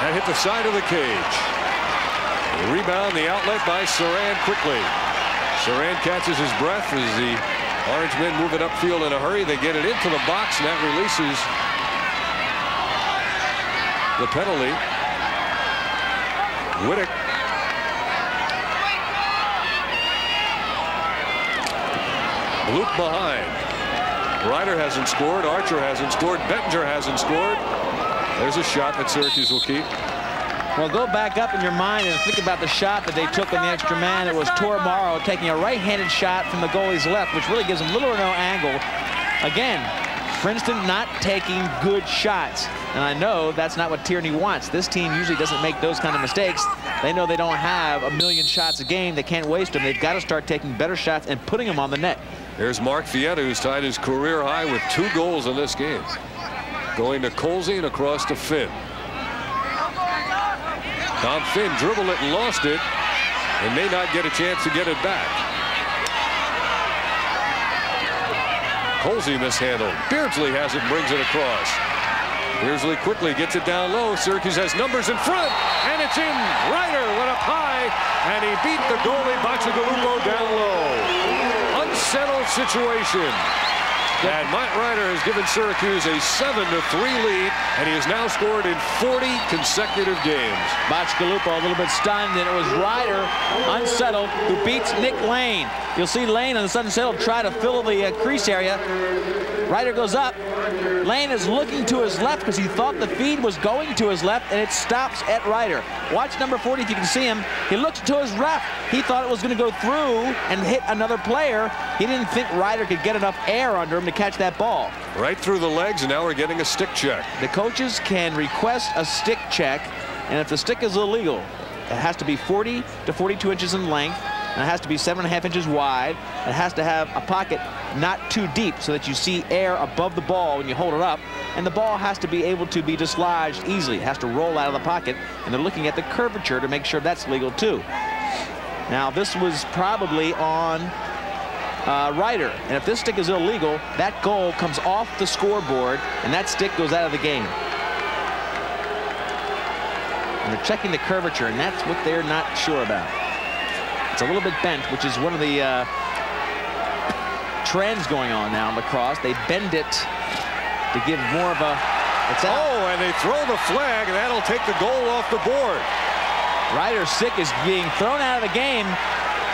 and hit the side of the cage. The rebound, the outlet by Surran quickly. Surran catches his breath as the Orange men move it upfield in a hurry. They get it into the box, and that releases the penalty. Whittick. Loop behind. Ryder hasn't scored. Archer hasn't scored. Bettinger hasn't scored. There's a shot that Syracuse will keep. Well, go back up in your mind and think about the shot that they took on the extra man. It was Tormaro taking a right-handed shot from the goalie's left, which really gives him little or no angle. Again, Princeton not taking good shots. And I know that's not what Tierney wants. This team usually doesn't make those kind of mistakes. They know they don't have a million shots a game. They can't waste them. They've got to start taking better shots and putting them on the net. Here's Mark Fietta, who's tied his career high with 2 goals in this game. Going to Colsey and across to Finn. Tom Finn dribbled it and lost it and may not get a chance to get it back. Colsey mishandled. Beardsley has it, brings it across. Beardsley quickly gets it down low. Syracuse has numbers in front, and it's in. Ryder went up high, and he beat the goalie Bacigalupo down low. Unsettled situation. And Matt Ryder has given Syracuse a 7-3 lead, and he has now scored in 40 consecutive games. Bacigalupo a little bit stunned, and it was Ryder, unsettled, who beats Nick Lane. You'll see Lane on the sudden settle try to fill the crease area. Ryder goes up. Lane is looking to his left because he thought the feed was going to his left, and it stops at Ryder. Watch number 40 if you can see him. He looks to his left. He thought it was going to go through and hit another player. He didn't think Ryder could get enough air under him to catch that ball. Right through the legs, and now we're getting a stick check. The coaches can request a stick check, and if the stick is illegal, it has to be 40 to 42 inches in length, and it has to be 7.5 inches wide. It has to have a pocket not too deep so that you see air above the ball when you hold it up, and the ball has to be able to be dislodged easily. It has to roll out of the pocket, and they're looking at the curvature to make sure that's legal too. Now, this was probably on Ryder, and if this stick is illegal, that goal comes off the scoreboard, and that stick goes out of the game. And they're checking the curvature, and that's what they're not sure about. It's a little bit bent, which is one of the trends going on now in lacrosse. They bend it to give more of a... Oh, and they throw the flag, and that'll take the goal off the board. Ryder's stick is being thrown out of the game,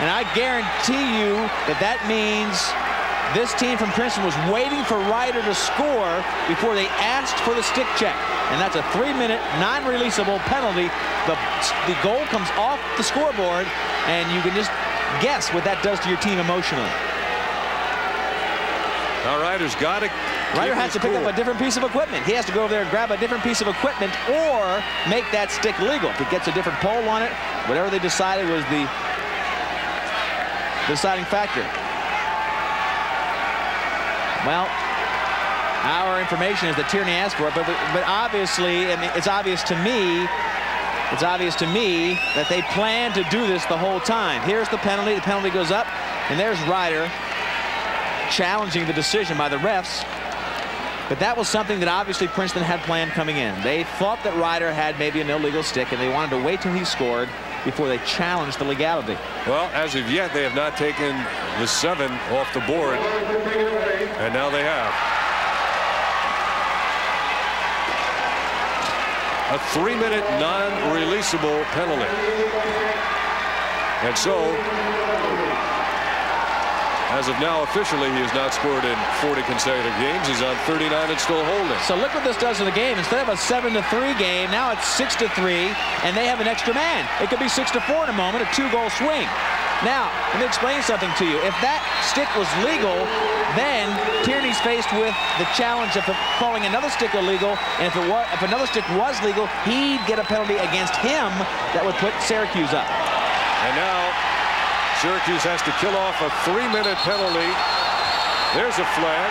and I guarantee you that that means this team from Princeton was waiting for Ryder to score before they asked for the stick check. And that's a 3-minute non-releasable penalty. The goal comes off the scoreboard, and you can just guess what that does to your team emotionally. Now Ryder's got it. Ryder has to pick up a different piece of equipment. He has to go over there and grab a different piece of equipment or make that stick legal. If it gets a different pole on it, whatever they decided was the deciding factor. Well, our information is that Tierney asked for it, but obviously, I mean, it's obvious to me that they plan to do this the whole time. Here's the penalty. The penalty goes up, and there's Ryder challenging the decision by the refs. But that was something that obviously Princeton had planned coming in. They thought that Ryder had maybe an illegal stick, and they wanted to wait till he scored before they challenged the legality. Well, as of yet, they have not taken the 7 off the board, and now they have. A 3-minute non-releasable penalty. And so, as of now, officially, he has not scored in 40 consecutive games. He's on 39 and still holding. So look what this does to the game. Instead of a 7-3 game, now it's 6-3, and they have an extra man. It could be 6-4 in a moment, a 2-goal swing. Now, let me explain something to you. If that stick was legal, then Tierney's faced with the challenge of calling another stick illegal, and if another stick was legal, he'd get a penalty against him that would put Syracuse up. And now Syracuse has to kill off a 3-minute penalty. There's a flag.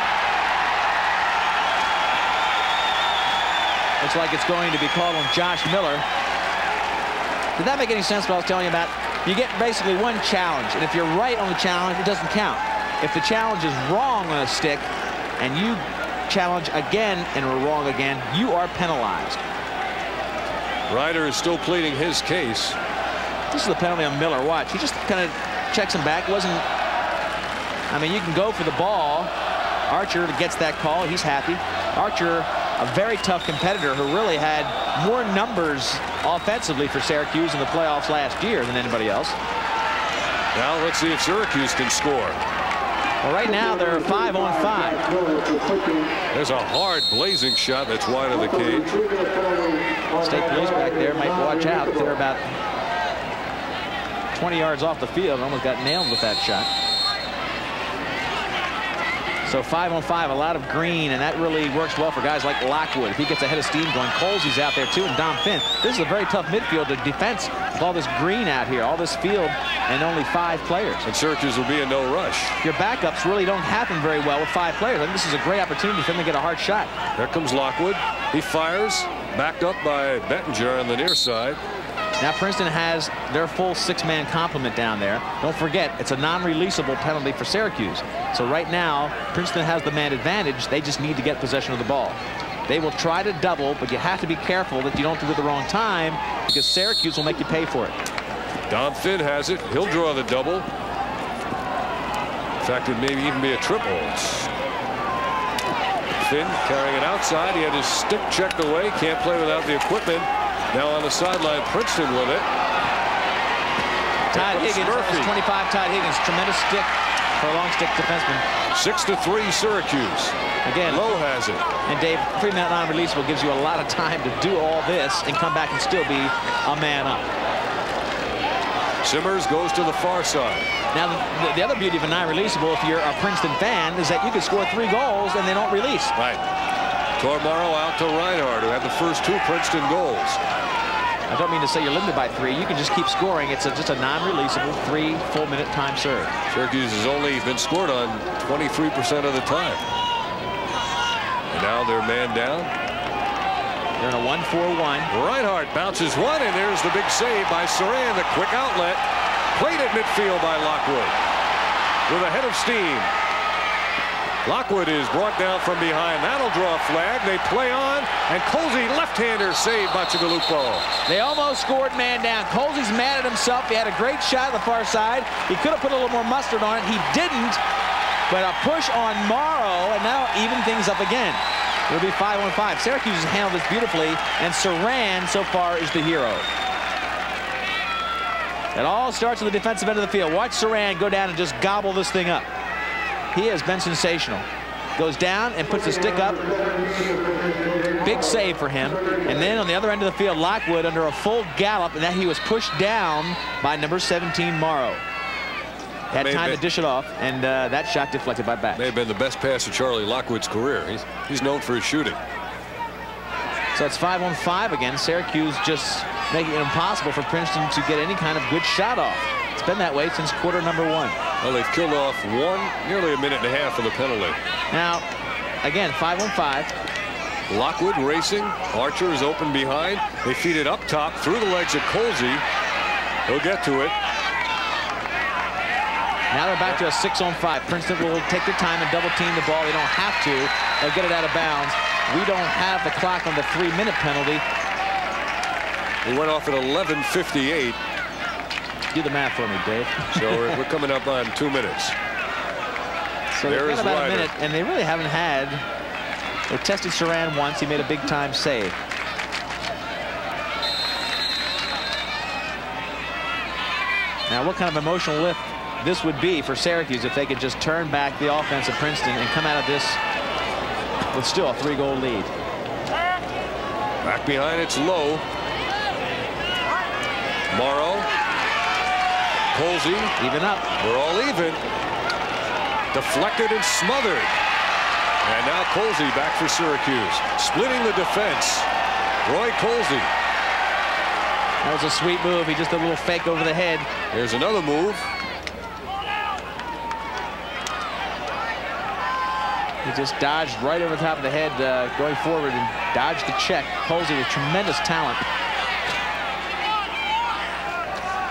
Looks like it's going to be called on Josh Miller. Did that make any sense what I was telling you about? You get basically one challenge, and if you're right on the challenge, it doesn't count. If the challenge is wrong on a stick, and you challenge again and are wrong again, you are penalized. Ryder is still pleading his case. This is the penalty on Miller. Watch, he just kind of checks him back. I mean, you can go for the ball. Archer gets that call. He's happy. Archer, a very tough competitor who really had more numbers offensively for Syracuse in the playoffs last year than anybody else. Now let's see if Syracuse can score. Well, right now they're 5-on-5. There's a hard blazing shot that's wide of the cage. State police back there might watch out. They're about 20 yards off the field. Almost got nailed with that shot. So 5-on-5, a lot of green, and that really works well for guys like Lockwood. If he gets ahead of steam going, Colsey's out there too, and Dom Finn. This is a very tough midfield to defense with all this green out here, all this field, and only 5 players. And Syracuse will be in no rush. Your backups really don't happen very well with 5 players. I think this is a great opportunity for them to get a hard shot. There comes Lockwood. He fires, backed up by Bettinger on the near side. Now Princeton has their full 6-man complement down there. Don't forget, it's a non-releasable penalty for Syracuse. So right now, Princeton has the man advantage. They just need to get possession of the ball. They will try to double, but you have to be careful that you don't do it at the wrong time, because Syracuse will make you pay for it. Dom Finn has it. He'll draw the double. In fact, it may even be a triple. Finn carrying it outside. He had his stick checked away. Can't play without the equipment. Now on the sideline, Princeton with it. Todd Higgins, 25, Todd Higgins, tremendous stick for a long stick defenseman. 6-3 Syracuse. Again, Lowe has it. And Dave, 3-minute non-releasable gives you a lot of time to do all this and come back and still be a man up. Simmers goes to the far side. Now, the other beauty of a non-releasable, if you're a Princeton fan, is that you can score 3 goals and they don't release. Right. Tormaro out to Reinhardt, who had the first 2 Princeton goals. I don't mean to say you're limited by 3. You can just keep scoring. It's just a non-releasable 3 full-minute time serve. Syracuse has only been scored on 23% of the time. And now they're man down. They're in a 1-4-1. Reinhardt bounces one, and there's the big save by Surran. The quick outlet played at midfield by Lockwood with a head of steam. Lockwood is brought down from behind. That'll draw a flag. They play on, and Colsey left-hander saved by Bacigalupo. They almost scored man down. Colsey's mad at himself. He had a great shot at the far side. He could have put a little more mustard on it. He didn't, but a push on Morrow, and now even things up again. It'll be 5-on-5. Syracuse has handled this beautifully, and Surran so far is the hero. It all starts at the defensive end of the field. Watch Surran go down and just gobble this thing up. He has been sensational. Goes down and puts the stick up. Big save for him. And then on the other end of the field, Lockwood under a full gallop, and that he was pushed down by number 17, Morrow. Had time to dish it off, and that shot deflected by Batch. May have been the best pass of Charlie Lockwood's career. He's known for his shooting. So it's 5-on-5 again. Syracuse just making it impossible for Princeton to get any kind of good shot off. It's been that way since quarter number 1. Well, they've killed off nearly a minute and a half of the penalty. Now, again, 5-on-5. Lockwood racing. Archer is open behind. They feed it up top through the legs of Colsey. He'll get to it. Now they're back to a 6-on-5. Princeton will take their time and double team the ball. They don't have to. They'll get it out of bounds. We don't have the clock on the 3-minute penalty. He went off at 11:58. Do the math for me, Dave. So we're coming up on 2 minutes. So they've got about a minute, and they really haven't had. They tested Surran once. He made a big-time save. Now, what kind of emotional lift this would be for Syracuse if they could just turn back the offense of Princeton and come out of this with still a 3-goal lead. Back behind, it's low. Morrow. Colsey. Even up. We're all even. Deflected and smothered. And now Colsey back for Syracuse. Splitting the defense. Roy Colsey. That was a sweet move. He just did a little fake over the head. Here's another move. He just dodged right over the top of the head going forward and dodged the check. Colsey with tremendous talent.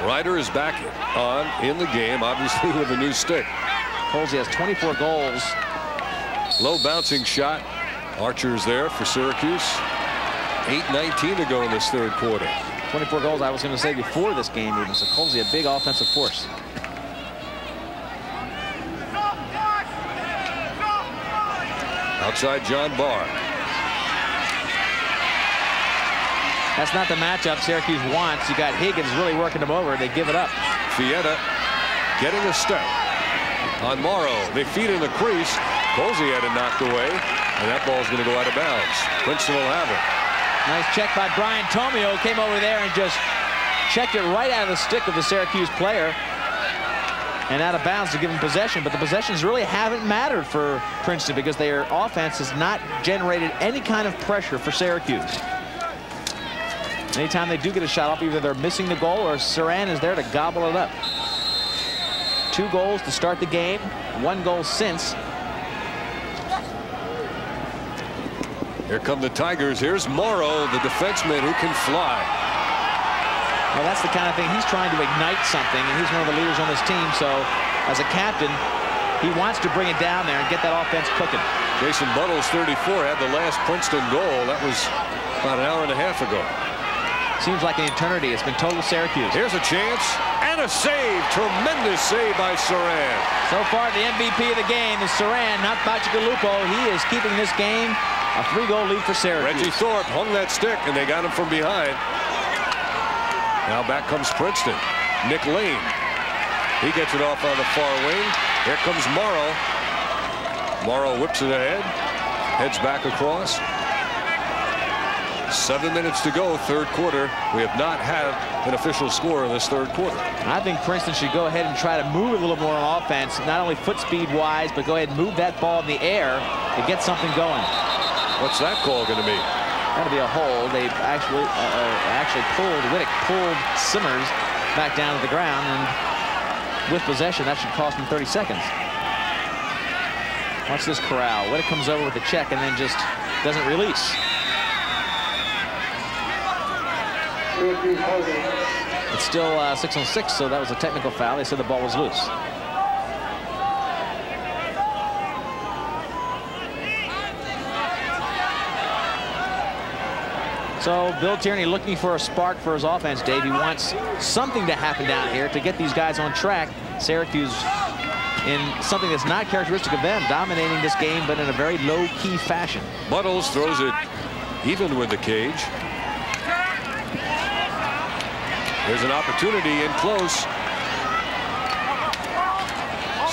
Ryder is back on in the game, obviously with a new stick. Colsey has 24 goals. Low bouncing shot. Archer's there for Syracuse. 8:19 to go in this third quarter. 24 goals, I was going to say, before this game even. So Colsey, a big offensive force. Outside John Barr. That's not the matchup Syracuse wants. You got Higgins really working them over. They give it up. Fietta getting a step on Morrow. They feed in the crease. Colsey had it knocked away, and that ball's going to go out of bounds. Princeton will have it. Nice check by Brian Tomio. Came over there and just checked it right out of the stick of the Syracuse player. And out of bounds to give him possession. But the possessions really haven't mattered for Princeton because their offense has not generated any kind of pressure for Syracuse. Anytime they do get a shot off, either they're missing the goal or Surran is there to gobble it up. 2 goals to start the game, 1 goal since. Here come the Tigers. Here's Morrow, the defenseman who can fly. Well, that's the kind of thing. He's trying to ignite something, and he's one of the leaders on this team. So, as a captain, he wants to bring it down there and get that offense cooking. Jason Buttles, 34, had the last Princeton goal. That was about an hour and a half ago. Seems like an eternity. It's been total Syracuse. Here's a chance and a save. Tremendous save by Surran. So far, the MVP of the game is Surran, not Bacigalupo. He is keeping this game a 3-goal lead for Syracuse. Reggie Thorpe hung that stick, and they got him from behind. Now back comes Princeton. Nick Lane. He gets it off on the far wing. Here comes Morrow. Morrow whips it ahead. Heads back across. 7 minutes to go, third quarter. We have not had an official score in this third quarter. I think Princeton should go ahead and try to move a little more on offense, not only foot speed wise, but go ahead and move that ball in the air to get something going. What's that call going to be? That'll be a hold. They actually pulled Simmers back down to the ground, and with possession, that should cost them 30 seconds. Watch this corral. Whittick comes over with the check and then just doesn't release. It's still 6-on-6, so that was a technical foul. They said the ball was loose. So Bill Tierney looking for a spark for his offense, Dave. He wants something to happen down here to get these guys on track. Syracuse in something that's not characteristic of them, dominating this game, but in a very low-key fashion. Buttles throws it even with the cage. There's an opportunity in close.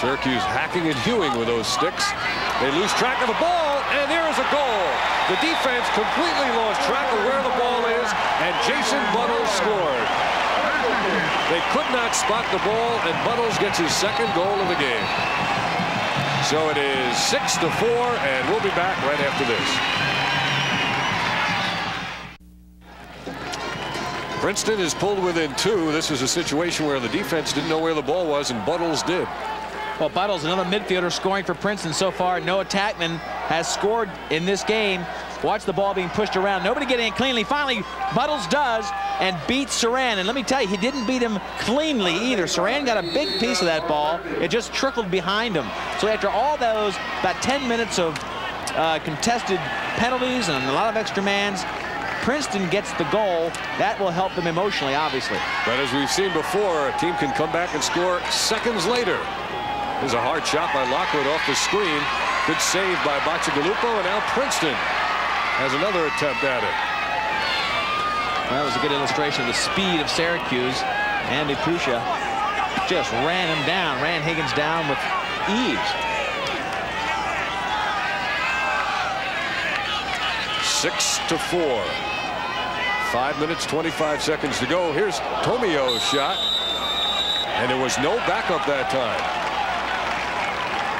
Syracuse hacking and hewing with those sticks. They lose track of the ball, and there is a goal. The defense completely lost track of where the ball is, and Jason Buttles scored. They could not spot the ball, and Buttles gets his second goal of the game. So it is 6-4, and we'll be back right after this. Princeton is pulled within 2. This is a situation where the defense didn't know where the ball was, and Buttles did. Well, Buttles, another midfielder scoring for Princeton so far. Noah Tackman has scored in this game. Watch the ball being pushed around. Nobody getting it cleanly. Finally, Buttles does and beats Surran. And let me tell you, he didn't beat him cleanly either. Surran got a big piece of that ball. It just trickled behind him. So after all those, about 10 minutes of contested penalties and a lot of extra mans, Princeton gets the goal. That will help them emotionally, obviously. But as we've seen before, a team can come back and score seconds later. There's a hard shot by Lockwood off the screen. Good save by Bacigalupo, and now Princeton has another attempt at it. Well, that was a good illustration of the speed of Syracuse. Andy Pusha just ran him down, ran Higgins down with ease. 6-4. 5 minutes, 25 seconds to go. Here's Tomio's shot, and there was no backup that time.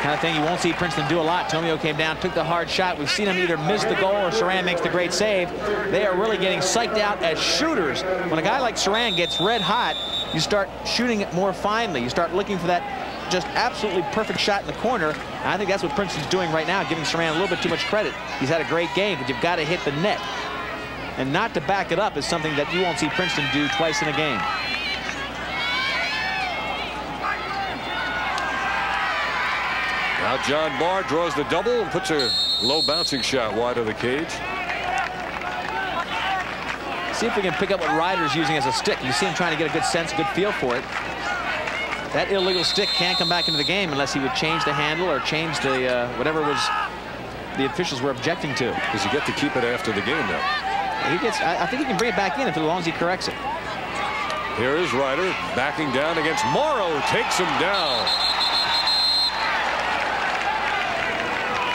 Kind of thing you won't see Princeton do a lot. Tomio came down, took the hard shot. We've seen him either miss the goal or Surran makes the great save. They are really getting psyched out as shooters. When a guy like Surran gets red hot, you start shooting it more finely. You start looking for that just absolutely perfect shot in the corner. And I think that's what Princeton's doing right now, giving Surran a little bit too much credit. He's had a great game, but you've got to hit the net. And not to back it up is something that you won't see Princeton do twice in a game. Now John Barr draws the double and puts a low bouncing shot wide of the cage. See if we can pick up what Ryder's using as a stick. You see him trying to get a good sense, good feel for it. That illegal stick can't come back into the game unless he would change the handle or change the whatever was the officials were objecting to. Does he get to keep it after the game now? He gets. I think he can bring it back in as long as he corrects it. Here is Ryder backing down against Morrow. Takes him down.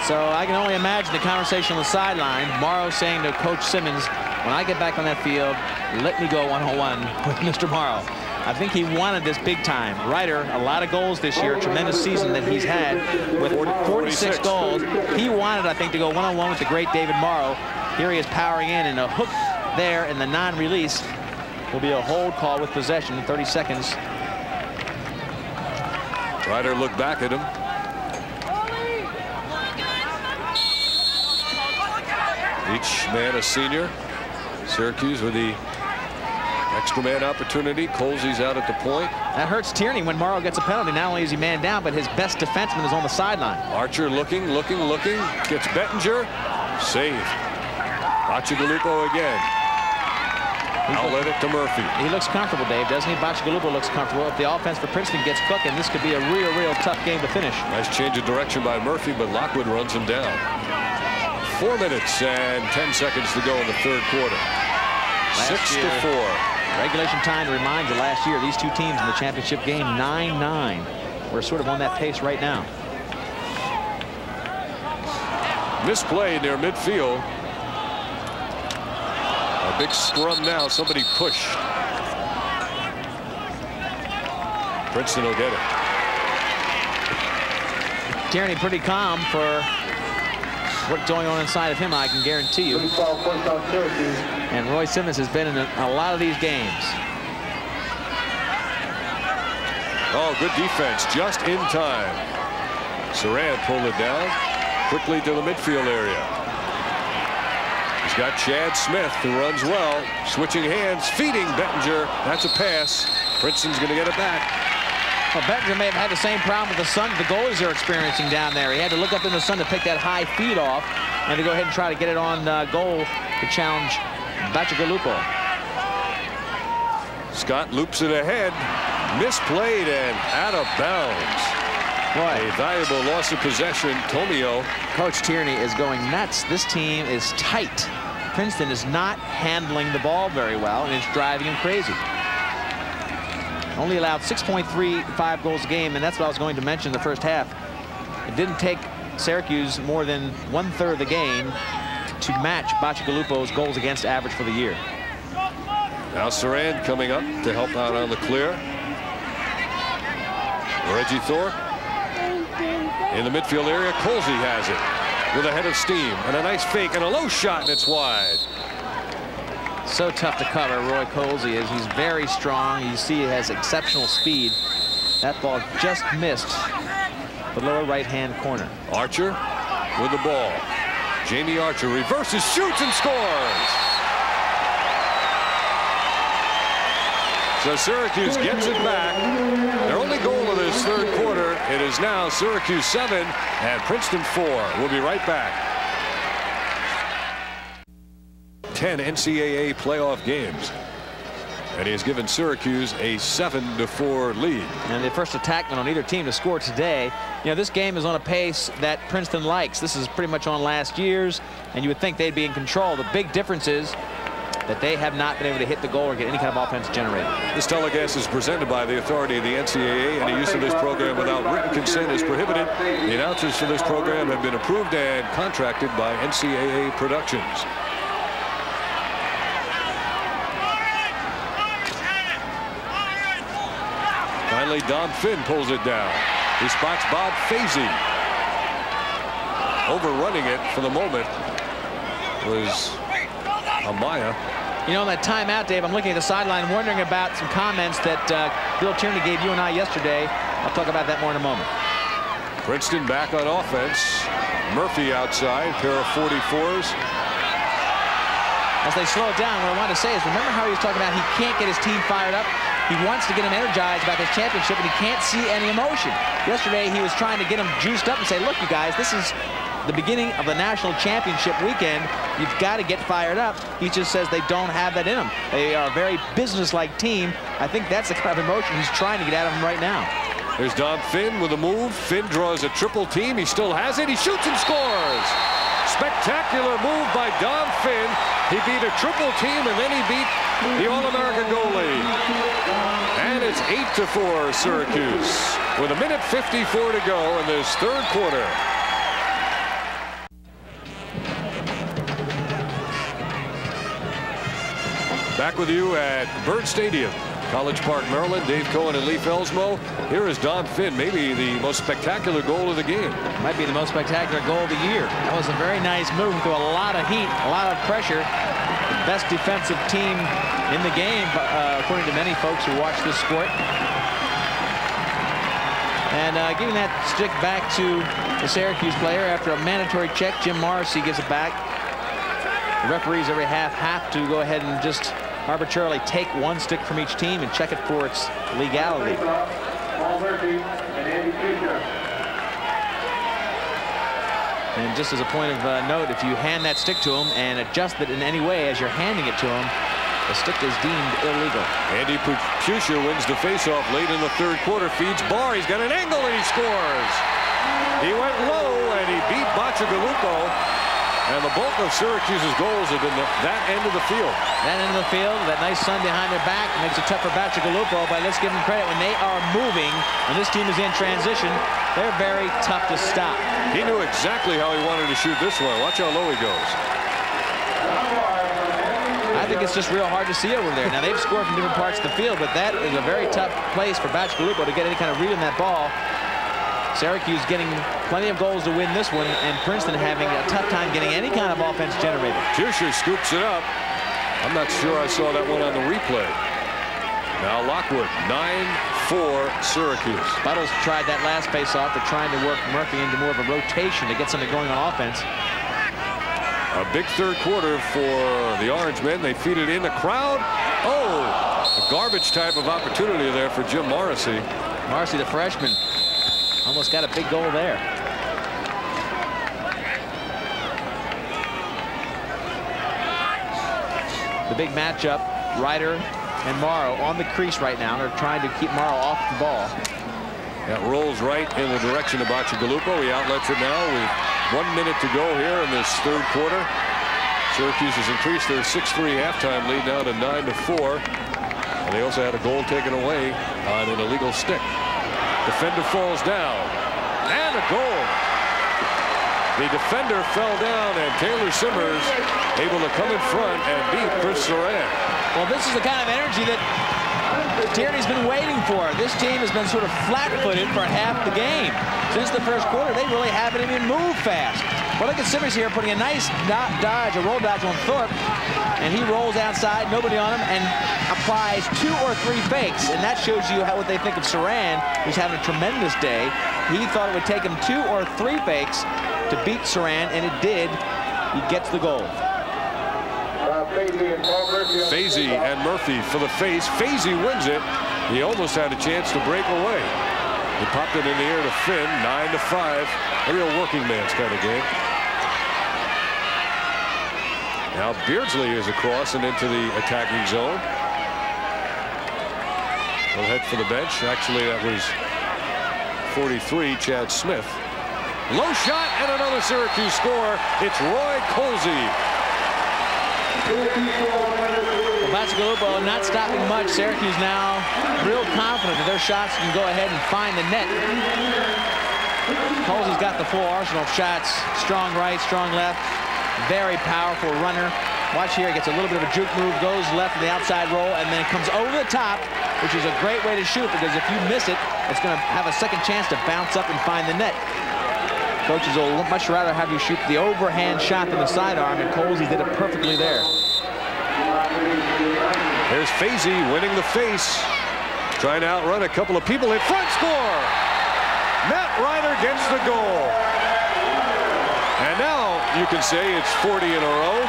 So I can only imagine the conversation on the sideline. Morrow saying to Coach Simmons, when I get back on that field, let me go one-on-one with Mr. Morrow. I think he wanted this big time. Ryder, a lot of goals this year, a tremendous season that he's had with 46 goals. He wanted, I think, to go one-on-one with the great David Morrow. Here he is powering in, and a hook there in the non-release will be a hold call with possession, 30 seconds. Ryder looked back at him. Each man a senior. Syracuse with the extra man opportunity. Colsey's out at the point. That hurts Tierney when Morrow gets a penalty. Not only is he man down, but his best defenseman is on the sideline. Archer looking. Gets Bettinger. Save. Bacigalupo again. Outlet it to Murphy. He looks comfortable, Dave, doesn't he? Bacigalupo looks comfortable. If the offense for Princeton gets cooking, this could be a real tough game to finish. Nice change of direction by Murphy, but Lockwood runs him down. 4 minutes and 10 seconds to go in the third quarter. 6-4. Regulation time, to remind you, last year, these two teams in the championship game, 9-9. We're sort of on that pace right now. Misplay near midfield. A big scrum now. Somebody pushed. Princeton will get it. Tierney pretty calm for what's going on inside of him, I can guarantee you. And Roy Simmons has been in a lot of these games. Oh, good defense just in time. Surran pulled it down quickly to the midfield area. He's got Chad Smith, who runs well, switching hands, feeding Bettinger. That's a pass. Princeton's going to get it back. Well, Bettinger may have had the same problem with the sun the goalies are experiencing down there. He had to look up in the sun to pick that high feed off and to go ahead and try to get it on goal to challenge Bacigalupo. Scott loops it ahead. Misplayed and out of bounds. Boy. A valuable loss of possession. Tomio. Coach Tierney is going nuts. This team is tight. Princeton is not handling the ball very well, and it's driving him crazy. Only allowed 6.35 goals a game, and that's what I was going to mention in the first half. It didn't take Syracuse more than 1/3 of the game to match Bacigalupo's goals against average for the year. Now Surran coming up to help out on the clear. Reggie Thorpe in the midfield area. Colsey has it with a head of steam and a nice fake and a low shot, and it's wide. So tough to cover, Roy Colsey is. He's very strong. You see he has exceptional speed. That ball just missed the lower right-hand corner. Archer with the ball. Jamie Archer reverses, shoots, and scores. So Syracuse gets it back. Their only goal of this third quarter. It is now Syracuse 7 and Princeton 4. We'll be right back. 10 NCAA playoff games. And he has given Syracuse a 7-4 lead. And the first attackman on either team to score today. You know, this game is on a pace that Princeton likes. This is pretty much on last year's, and you would think they'd be in control. The big difference is that they have not been able to hit the goal or get any kind of offense generated. This telecast is presented by the authority of the NCAA. Any use of this program without written consent is prohibited. The announcers for this program have been approved and contracted by NCAA Productions. Finally, Dom Finn pulls it down. He spots Bob Fazy. Overrunning it for the moment was Amaya. You know, in that timeout, Dave, I'm looking at the sideline wondering about some comments that Bill Tierney gave you and I yesterday. I'll talk about that more in a moment. Princeton back on offense. Murphy outside, pair of 44s. As they slow it down, what I want to say is, remember how he was talking about he can't get his team fired up? He wants to get them energized about this championship, and he can't see any emotion. Yesterday, he was trying to get them juiced up and say, look, you guys, this is the beginning of the national championship weekend. You've got to get fired up. He just says they don't have that in them. They are a very business-like team. I think that's the kind of emotion he's trying to get out of them right now. There's Dom Finn with a move. Finn draws a triple team. He still has it. He shoots and scores. Spectacular move by Dom Finn. He beat a triple team, and then he beat the All-American goalie. And it's 8-4 Syracuse with 1:54 to go in this third quarter. Back with you at Byrd Stadium, College Park, Maryland. Dave Cohen and Lee Felsmo. Here is Dom Finn, maybe the most spectacular goal of the game. Might be the most spectacular goal of the year. That was a very nice move through a lot of heat, a lot of pressure. The best defensive team in the game, according to many folks who watch this sport. And giving that stick back to the Syracuse player after a mandatory check. Jim Morrissey gives it back. The referees every half have to go ahead and just arbitrarily take one stick from each team and check it for its legality. And just as a point of note, if you hand that stick to him and adjust it in any way as you're handing it to him, the stick is deemed illegal. Andy Pusher wins the faceoff late in the third quarter. Feeds Barr. He's got an angle and he scores. He went low and he beat Bacigalupo. And the bulk of Syracuse's goals have been that end of the field. That end of the field, that nice sun behind their back makes it tough for Bacigalupo, but let's give them credit. When they are moving, when this team is in transition, they're very tough to stop. He knew exactly how he wanted to shoot this one. Watch how low he goes. I think it's just real hard to see over there. Now, they've scored from different parts of the field, but that is a very tough place for Bacigalupo to get any kind of read on that ball. Syracuse getting plenty of goals to win this one, and Princeton having a tough time getting any kind of offense generated. Tusher scoops it up. I'm not sure I saw that one on the replay. Now Lockwood, 9-4 Syracuse. Buttles tried that last face-off. They're trying to work Murphy into more of a rotation to get something going on offense. A big third quarter for the Orange men. They feed it in the crowd. Oh, a garbage type of opportunity there for Jim Morrissey. Morrissey, the freshman, almost got a big goal there. The big matchup, Ryder and Morrow on the crease right now. They're trying to keep Morrow off the ball. That rolls right in the direction of Bacigalupo. He outlets it now with 1 minute to go here in this third quarter. Syracuse has increased their 6-3 halftime lead now to 9-4. And they also had a goal taken away on an illegal stick. Defender falls down. And a goal. The defender fell down, and Taylor Simmers able to come in front and beat Chris Surran. Well, this is the kind of energy that Tierney's been waiting for. This team has been sort of flat-footed for half the game. Since the first quarter, they really haven't even moved fast. Well, look at Simmers here putting a nice dodge, a roll dodge on Thorpe, and he rolls outside, nobody on him, and applies 2 or 3 fakes. And that shows you what they think of Surran, who's having a tremendous day. He thought it would take him 2 or 3 fakes to beat Surran, and it did. He gets the goal. Fazy and Murphy for the face. Fazy wins it. He almost had a chance to break away. He popped it in the air to Finn. 9-5. A real working man's kind of game. Now Beardsley is across and into the attacking zone. He'll head for the bench. Actually, that was 43, Chad Smith. Low shot and another Syracuse score. It's Roy Colsey. Well, Bacigalupo not stopping much. Syracuse now real confident that their shots can go ahead and find the net. Colsey's got the full arsenal of shots. Strong right, strong left. Very powerful runner. Watch here, he gets a little bit of a juke move, goes left in the outside roll, and then comes over the top, which is a great way to shoot, because if you miss it, it's going to have a second chance to bounce up and find the net. Coaches will much rather have you shoot the overhand shot than the sidearm, and Colsey did it perfectly there. There's Fazy winning the face. Trying to outrun a couple of people in front. Score! Matt Ryder gets the goal. And now you can say it's 40 in a row.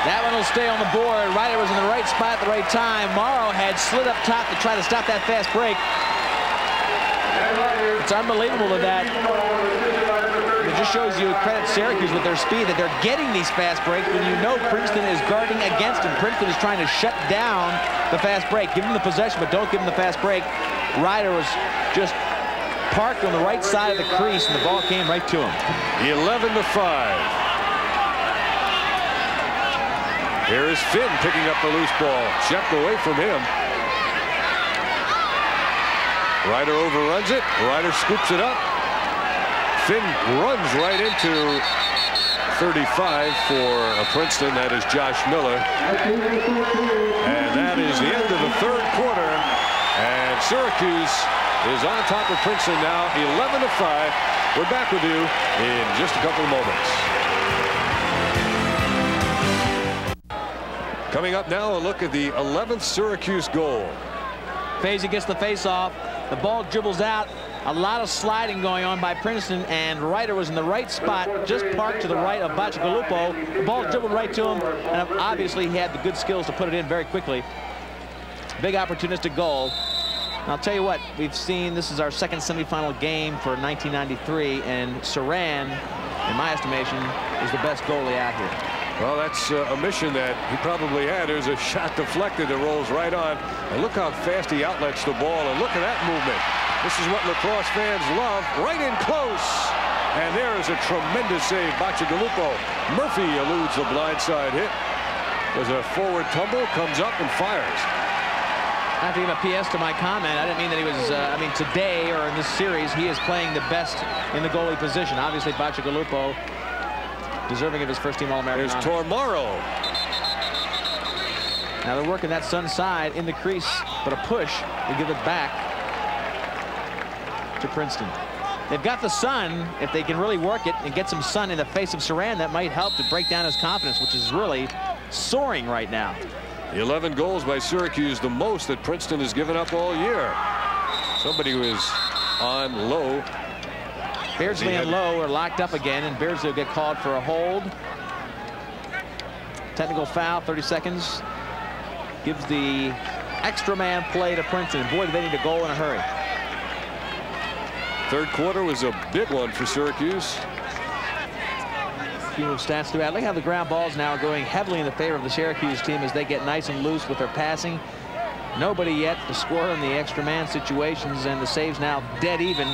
That one will stay on the board. Ryder was in the right spot at the right time. Morrow had slid up top to try to stop that fast break. It's unbelievable that it just shows you credit Syracuse with their speed, that they're getting these fast breaks when you know Princeton is guarding against them. Princeton is trying to shut down the fast break. Give them the possession, but don't give them the fast break. Ryder was just parked on the right side of the crease, and the ball came right to him. 11-5. Here is Finn picking up the loose ball. Checked away from him. Ryder overruns it. Ryder scoops it up. Finn runs right into 35 for Princeton. That is Josh Miller. And that is the end of the third quarter. And Syracuse is on top of Princeton now, 11-5. We're back with you in just a couple of moments. Coming up now, a look at the 11th Syracuse goal. Fazy gets the face-off. The ball dribbles out. A lot of sliding going on by Princeton, and Ryder was in the right spot, just parked to the right of Bacigalupo. The ball dribbled right to him, and obviously he had the good skills to put it in very quickly. Big opportunistic goal. And I'll tell you what, we've seen this is our second semifinal game for 1993, and Surran, in my estimation, is the best goalie out here. Well, that's a mission that he probably had. There's a shot deflected that rolls right on. And look how fast he outlets the ball. And look at that movement. This is what Lacrosse fans love. Right in close. And there is a tremendous save. Bacigalupo. Murphy eludes the blindside hit. There's a forward tumble, comes up and fires. I have to give a PS to my comment. I didn't mean that he was, I mean, today or in this series, he is playing the best in the goalie position. Obviously, Bacigalupo deserving of his first-team All-American honor. There's Tormaro. Now they're working that Sun side in the crease, but a push to give it back. to Princeton. They've got the sun. If they can really work it and get some sun in the face of Surran, that might help to break down his confidence, which is really soaring right now. 11 goals by Syracuse, the most that Princeton has given up all year. Somebody was on Lowe. Beardsley and Lowe are locked up again, and Beardsley will get called for a hold. Technical foul, 30 seconds. Gives the extra man play to Princeton. Boy, do they need a goal in a hurry. Third quarter was a big one for Syracuse. Few stats to add. Look how the ground balls now are going heavily in the favor of the Syracuse team as they get nice and loose with their passing. Nobody yet to score in the extra man situations, and the saves now dead even.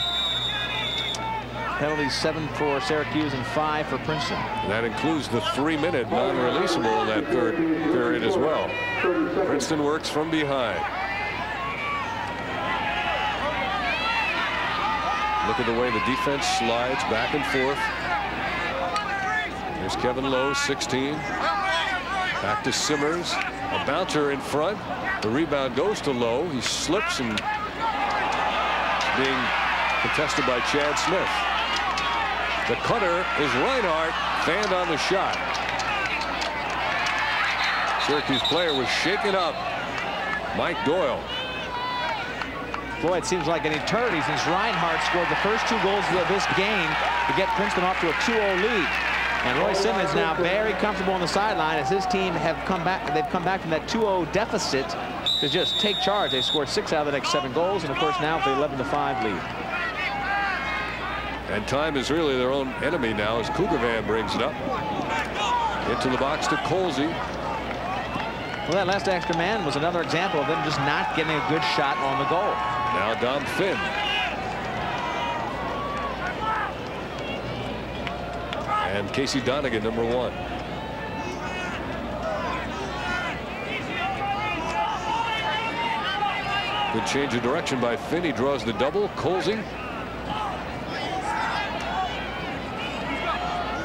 Penalties 7 for Syracuse and 5 for Princeton. That includes the 3-minute non-releasable in that third period as well. Princeton works from behind. Look at the way the defense slides back and forth. There's Kevin Lowe, 16. Back to Simmers. A bouncer in front. The rebound goes to Lowe. He slips and being contested by Chad Smith. The cutter is Reinhardt, fanned on the shot. Syracuse player was shaken up. Mike Doyle. Boy, it seems like an eternity since Reinhardt scored the first 2 goals of this game to get Princeton off to a 2-0 lead. And Roy Simmons now very comfortable on the sideline as his team have come back. They've come back from that 2-0 deficit to just take charge. They scored 6 out of the next 7 goals, and of course now the 11-5 lead. And time is really their own enemy now as Cougarvan brings it up. Into the box to Colsey. Well, that last extra man was another example of them just not getting a good shot on the goal. Now Dom Finn. And Casey Donegan, number 1. Good change of direction by Finn. He draws the double. Colsey.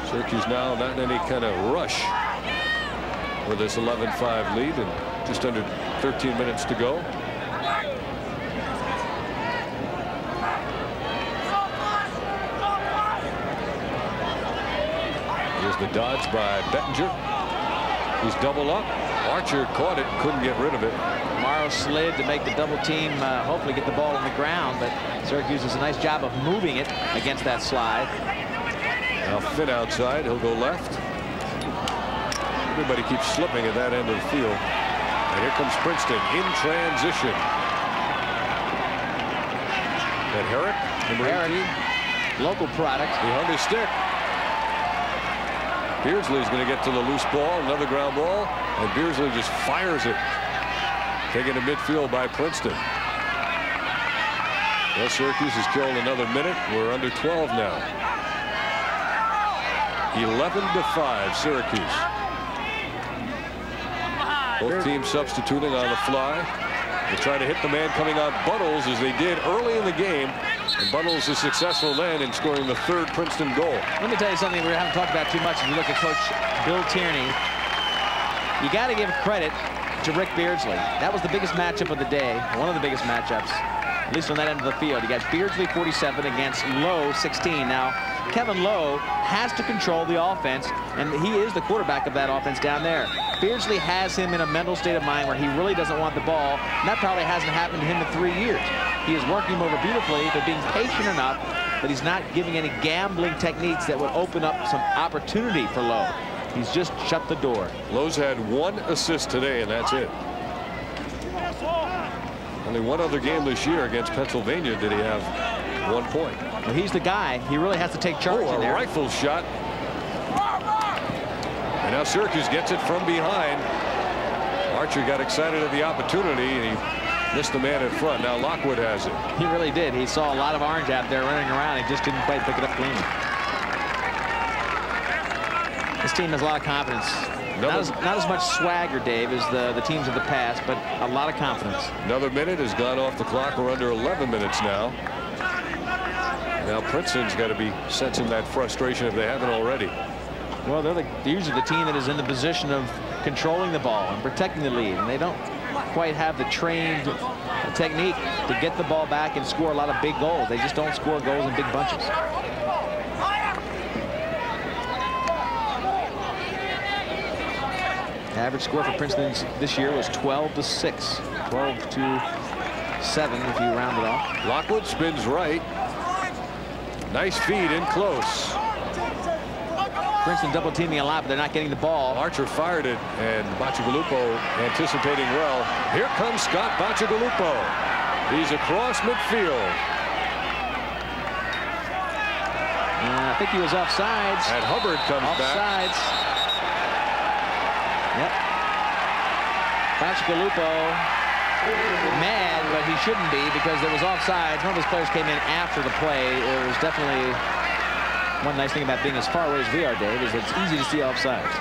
Syracuse now not in any kind of rush for this 11-5 lead and just under 13 minutes to go. Here's the dodge by Bettinger. He's double up. Archer caught it, couldn't get rid of it. Morrow slid to make the double team hopefully get the ball on the ground, but Syracuse does a nice job of moving it against that slide. Now Finn outside, he'll go left. Everybody keeps slipping at that end of the field. And here comes Princeton in transition. And Herrick, number 18. Local product. Behind his stick. Beardsley's going to get to the loose ball, another ground ball, and Beardsley just fires it. Taken to midfield by Princeton. Well, Syracuse has killed another minute. We're under 12 now. 11-5 Syracuse. Both teams substituting on the fly. They try to hit the man coming on Buttles as they did early in the game. And Buttles is successful then in scoring the 3rd Princeton goal. Let me tell you something we haven't talked about too much. If you look at Coach Bill Tierney, you got to give credit to Rick Beardsley. That was the biggest matchup of the day, one of the biggest matchups, at least on that end of the field. You got Beardsley 47 against Lowe 16. Now, Kevin Lowe has to control the offense, and he is the quarterback of that offense down there. Beardsley has him in a mental state of mind where he really doesn't want the ball, and that probably hasn't happened to him in 3 years. He is working him over beautifully, but being patient enough that he's not giving any gambling techniques that would open up some opportunity for Lowe. He's just shut the door. Lowe's had 1 assist today, and that's it. Only 1 other game this year against Pennsylvania did he have 1 point. Well, he's the guy. He really has to take charge in there. A rifle shot. And now Syracuse gets it from behind. Archer got excited at the opportunity, and he missed the man in front. Now Lockwood has it. He really did. He saw a lot of orange out there running around. He just didn't quite pick it up cleanly. This team has a lot of confidence. Not as much swagger, Dave, as the teams of the past, but a lot of confidence. Another minute has gone off the clock. We're under 11 minutes now. Now Princeton's got to be sensing that frustration if they haven't already. Well, they're usually the team that is in the position of controlling the ball and protecting the lead, and they don't quite have the trained technique to get the ball back and score a lot of big goals. They just don't score goals in big bunches. Average score for Princeton this year was 12-6. 12-7 if you round it off. Lockwood spins right. Nice feed in close. Princeton double teaming a lot, but they're not getting the ball. Archer fired it, and Bacigalupo anticipating well. Here comes Scott Bacigalupo. He's across midfield. I think he was offsides. And Hubbard comes back. Offsides. Yep. Bacigalupo mad, but he shouldn't be because there was offsides. One of his players came in after the play. It was definitely one nice thing about being as far away as we are, Dave, is it's easy to see offsides.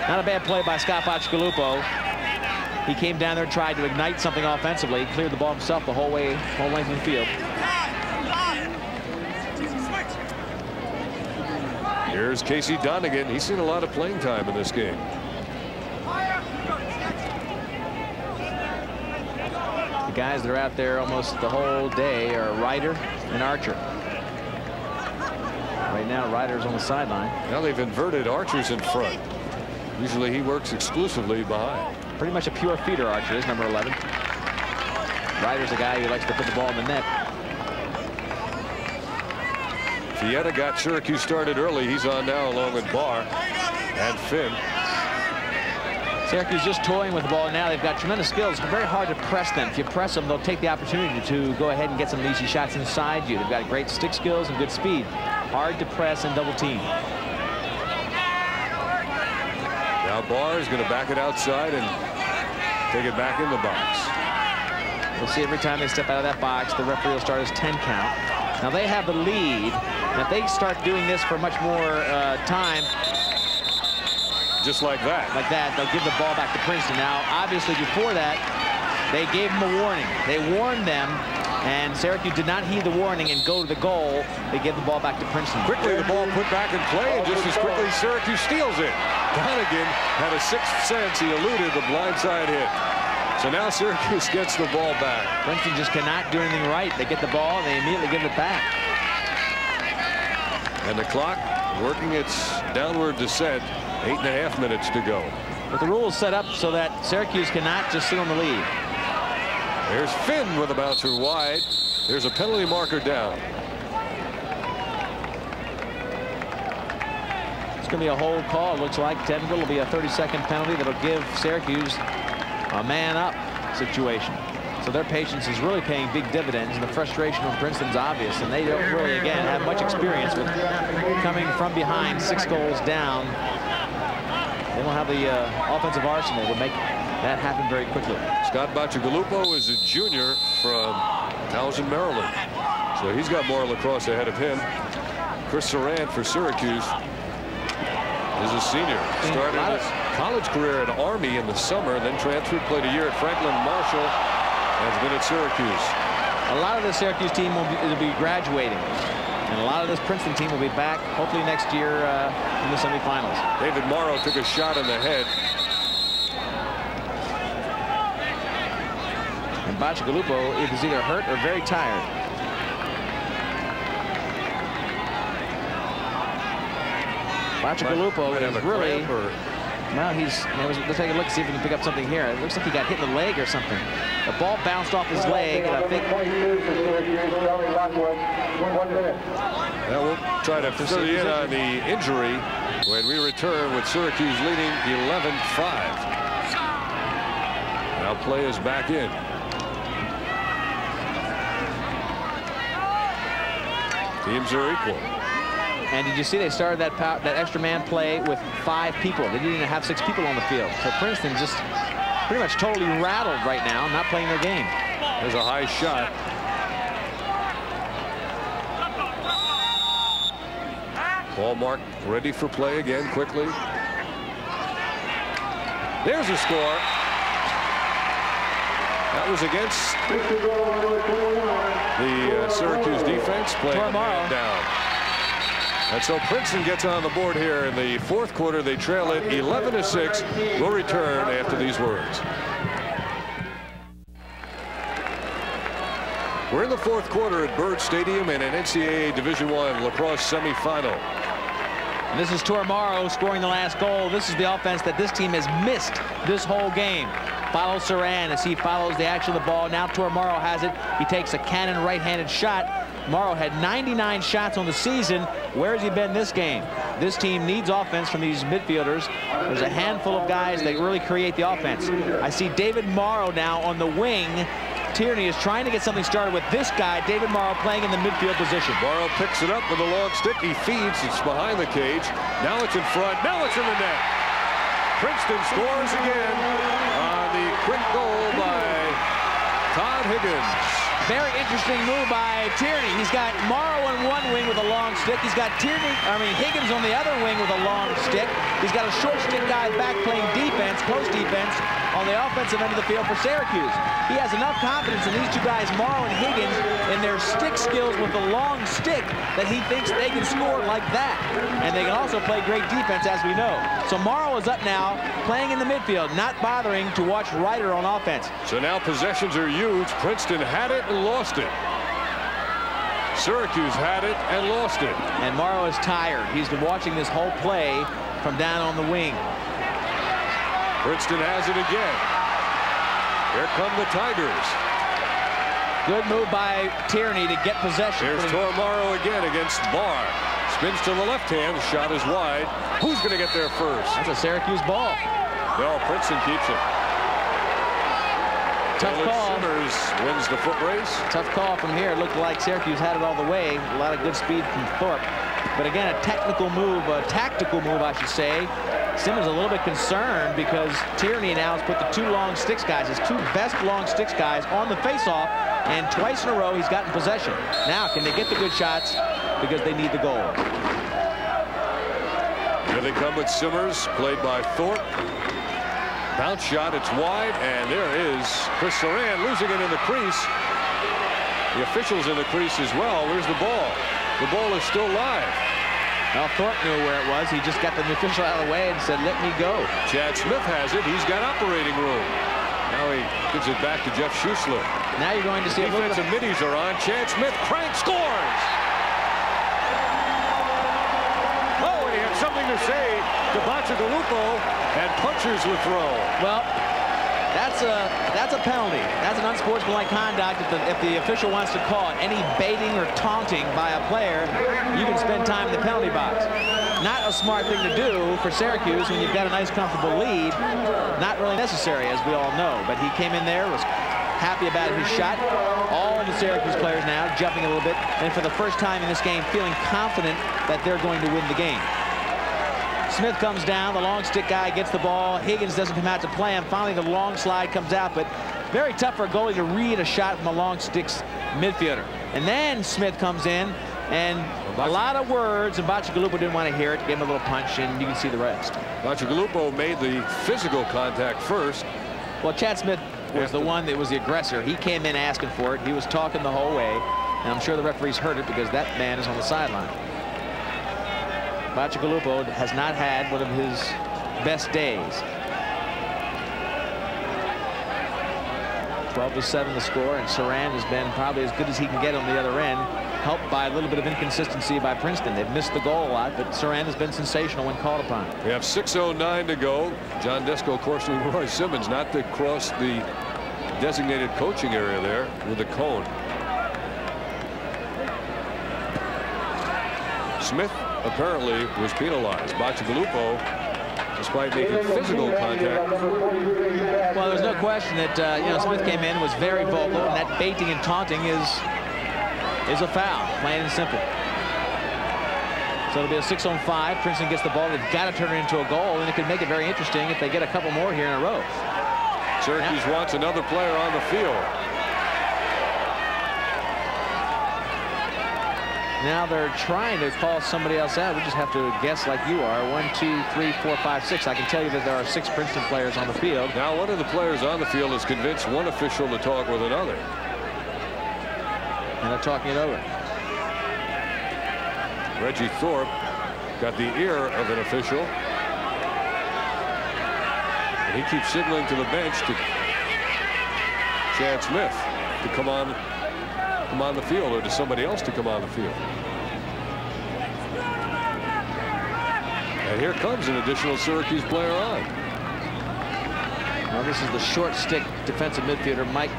Not a bad play by Scott Bacigalupo. He came down there, tried to ignite something offensively, cleared the ball himself the whole length of the field. Here's Casey Donegan. He's seen a lot of playing time in this game. The guys that are out there almost the whole day are Ryder and Archer. Right now, Ryder's on the sideline. Now they've inverted. Archer's in front. Usually he works exclusively behind. Pretty much a pure feeder, Archer is number 11. Ryder's a guy who likes to put the ball in the net. Fietta got Syracuse started early. He's on now along with Barr and Finn. Syracuse just toying with the ball now. They've got tremendous skills. It's very hard to press them. If you press them, they'll take the opportunity to go ahead and get some easy shots inside you. They've got great stick skills and good speed. Hard to press and double team. Now Barr is going to back it outside and take it back in the box. We'll see every time they step out of that box, the referee will start his 10 count. Now they have the lead. And if they start doing this for much more time, just like that. Like that, they'll give the ball back to Princeton. Now, obviously, before that, they gave them a warning. They warned them, and Syracuse did not heed the warning and go to the goal. They give the ball back to Princeton. Quickly, the ball put back in play, and just as quickly, Syracuse steals it. Donegan had a sixth sense. He eluded the blindside hit. So now Syracuse gets the ball back. Princeton just cannot do anything right. They get the ball, and they immediately give it back. And the clock working its downward descent. 8.5 minutes to go. But the rule is set up so that Syracuse cannot just sit on the lead. There's Finn with a bouncer wide. There's a penalty marker down. It's going to be a hold call. It looks like technical. It'll be a 30-second penalty that'll give Syracuse a man-up situation. So their patience is really paying big dividends, and the frustration on Princeton's obvious, and they don't really, again, have much experience with coming from behind 6 goals down. They don't have the offensive arsenal to make that happen very quickly. Scott Bacigalupo is a junior from Towson, Maryland. So he's got more lacrosse ahead of him. Chris Surran for Syracuse is a senior. Started his college career at Army in the summer, then transferred, played a year at Franklin Marshall, and has been at Syracuse. A lot of the Syracuse team will be graduating. And a lot of this Princeton team will be back, hopefully next year in the semifinals. David Morrow took a shot in the head. And Bacigalupo is either hurt or very tired. Bacigalupo is really... Well, let's take a look, see if we can pick up something here. It looks like he got hit in the leg or something. The ball bounced off his leg, and I think... Now we'll try to fill you in on the injury when we return with Syracuse leading 11-5. Now play is back in. Teams are equal. And did you see they started that extra man play with 5 people? They didn't even have 6 people on the field. So Princeton just pretty much totally rattled right now, not playing their game. There's a high shot. Ball mark ready for play again quickly. There's a score. That was against the Syracuse defense playing a man down. And so Princeton gets on the board here in the 4th quarter. They trail it 11-6. We'll return after these words. We're in the fourth quarter at Byrd Stadium in an NCAA Division I lacrosse semifinal. And this is Tormaro scoring the last goal. This is the offense that this team has missed this whole game. Follows Surran as he follows the action of the ball. Now Tormaro has it. He takes a cannon right-handed shot. Morrow had 99 shots on the season. Where has he been this game? This team needs offense from these midfielders. There's a handful of guys that really create the offense. I see David Morrow now on the wing. Tierney is trying to get something started with this guy, David Morrow, playing in the midfield position. Morrow picks it up with a long stick. He feeds. It's behind the cage. Now it's in front. Now it's in the net. Princeton scores again on the quick goal by Todd Higgins. Very interesting move by Tierney. He's got Morrow on one wing with a long stick. He's got Higgins on the other wing with a long stick. He's got a short stick guy back playing defense, close defense, on the offensive end of the field for Syracuse. He has enough confidence in these two guys, Morrow and Higgins, in their stick skills with the long stick that he thinks they can score like that. And they can also play great defense, as we know. So Morrow is up now, playing in the midfield, not bothering to watch Ryder on offense. So now possessions are huge. Princeton had it and lost it. Syracuse had it and lost it. And Morrow is tired. He's been watching this whole play from down on the wing. Princeton has it again. Here come the Tigers. Good move by Tierney to get possession. Here's Tormaro again against Barr. Spins to the left hand. Shot is wide. Who's going to get there first? That's a Syracuse ball. No, Princeton keeps it. Tough call. Simmers wins the foot race. Tough call from here. It looked like Syracuse had it all the way. A lot of good speed from Thorpe. But again, a technical move, a tactical move, I should say. Simmons a little bit concerned because Tierney now has put the two long sticks guys, his two best long sticks guys, on the faceoff, and twice in a row he's gotten possession. Now, can they get the good shots? Because they need the goal. Here they come with Simmers, played by Thorpe. Bounce shot, it's wide, and there is Chris Surran losing it in the crease. The officials in the crease as well. Where's the ball? The ball is still live. Well, Thorpe knew where it was. He just got the official out of the way and said, let me go. Chad Smith has it. He's got operating room. Now he gives it back to Jeff Schussler. Now you're going to see defensive middies are on. Chad Smith cranks, scores! Oh, and he had something to say to Bacigalupo, and punchers were thrown. Well, that's a penalty. That's an unsportsmanlike conduct. If the official wants to call it any baiting or taunting by a player, you can spend time in the penalty box. Not a smart thing to do for Syracuse when you've got a nice, comfortable lead. Not really necessary, as we all know. But he came in there, was happy about his shot. All the Syracuse players now jumping a little bit, and for the first time in this game, feeling confident that they're going to win the game. Smith comes down, the long stick guy gets the ball. Higgins doesn't come out to play him. Finally, the long slide comes out, but very tough for a goalie to read a shot from a long sticks midfielder. And then Smith comes in, and a lot of words, and Bacigalupo didn't want to hear it. Gave him a little punch, and you can see the rest. Bacigalupo made the physical contact first. Well, Chad Smith was the one that was the aggressor. He came in asking for it. He was talking the whole way, and I'm sure the referees heard it because that man is on the sideline. Bacigalupo has not had one of his best days. 12-7 the score, and Surran has been probably as good as he can get on the other end, helped by a little bit of inconsistency by Princeton. They've missed the goal a lot, but Surran has been sensational when called upon. We have 6:09 to go. John Desko, of course, with Roy Simmons, not to cross the designated coaching area there with the cone. Smith apparently was penalized. Bacigalupo, despite making physical contact. Well, there's no question that Smith came in, was very vocal, and that baiting and taunting is a foul, plain and simple. So it'll be a 6-on-5. Princeton gets the ball. They've got to turn it into a goal, and it could make it very interesting if they get a couple more here in a row. Syracuse wants another player on the field. Now they're trying to call somebody else out. We just have to guess like you are. 1, 2, 3, 4, 5, 6. I can tell you that there are 6 Princeton players on the field. Now one of the players on the field has convinced one official to talk with another. And they're talking it over. Reggie Thorpe got the ear of an official. And he keeps signaling to the bench to Chad Smith to come on come on the field, or to somebody else to come on the field. And here comes an additional Syracuse player on. Well, this is the short stick defensive midfielder Mike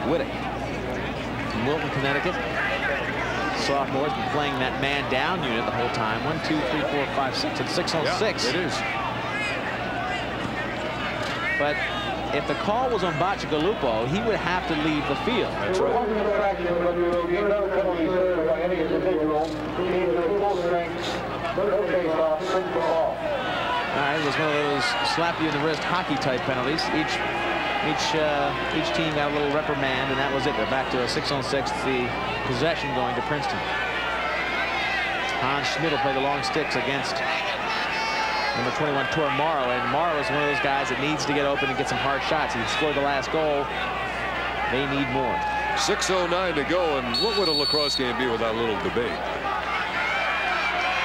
Whittick from Wilton, Connecticut. Sophomore's been playing that man down unit the whole time. 1, 2, 3, 4, 5, 6. It's 6 on 6. It is. But if the call was on Bacigalupo, he would have to leave the field. That's right. All right, it was one of those slap you in the wrist hockey type penalties. Each team got a little reprimand, and that was it. They're back to a 6 on 6. The possession going to Princeton. Hans Schmidt will play the long sticks against number 21 Tor Morrow, and Morrow is one of those guys that needs to get open and get some hard shots. He scored the last goal. They need more. 6:09 to go, and what would a lacrosse game be without a little debate?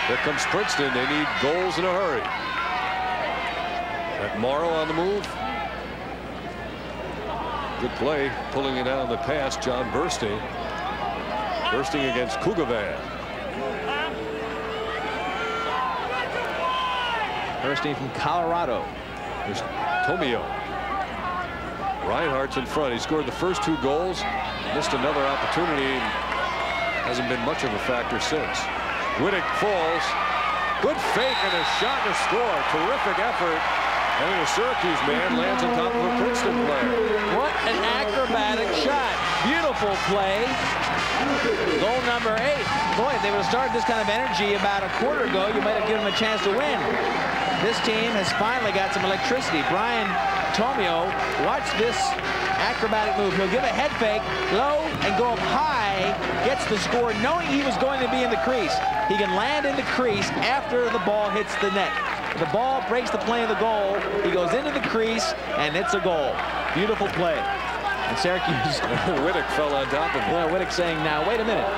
Here comes Princeton. They need goals in a hurry. That Morrow on the move. Good play, pulling it out on the pass, John Bursting. Bursting against Kugavan. Bursting from Colorado. There's Tomio. Reinhardt's in front. He scored the first 2 goals. Missed another opportunity. Hasn't been much of a factor since. Whittick falls. Good fake and a shot and a score. Terrific effort. And then a Syracuse man lands on top of a Princeton player. What an acrobatic shot. Beautiful play. Goal number 8. Boy, if they would have started this kind of energy about a quarter ago, you might have given them a chance to win. This team has finally got some electricity. Brian Tomio, watch this acrobatic move. He'll give a head fake low and go up high, gets the score knowing he was going to be in the crease. He can land in the crease after the ball hits the net. The ball breaks the plane of the goal. He goes into the crease, and it's a goal. Beautiful play. And Syracuse. Whittick fell on top of him. Well, Whittick saying, now, wait a minute.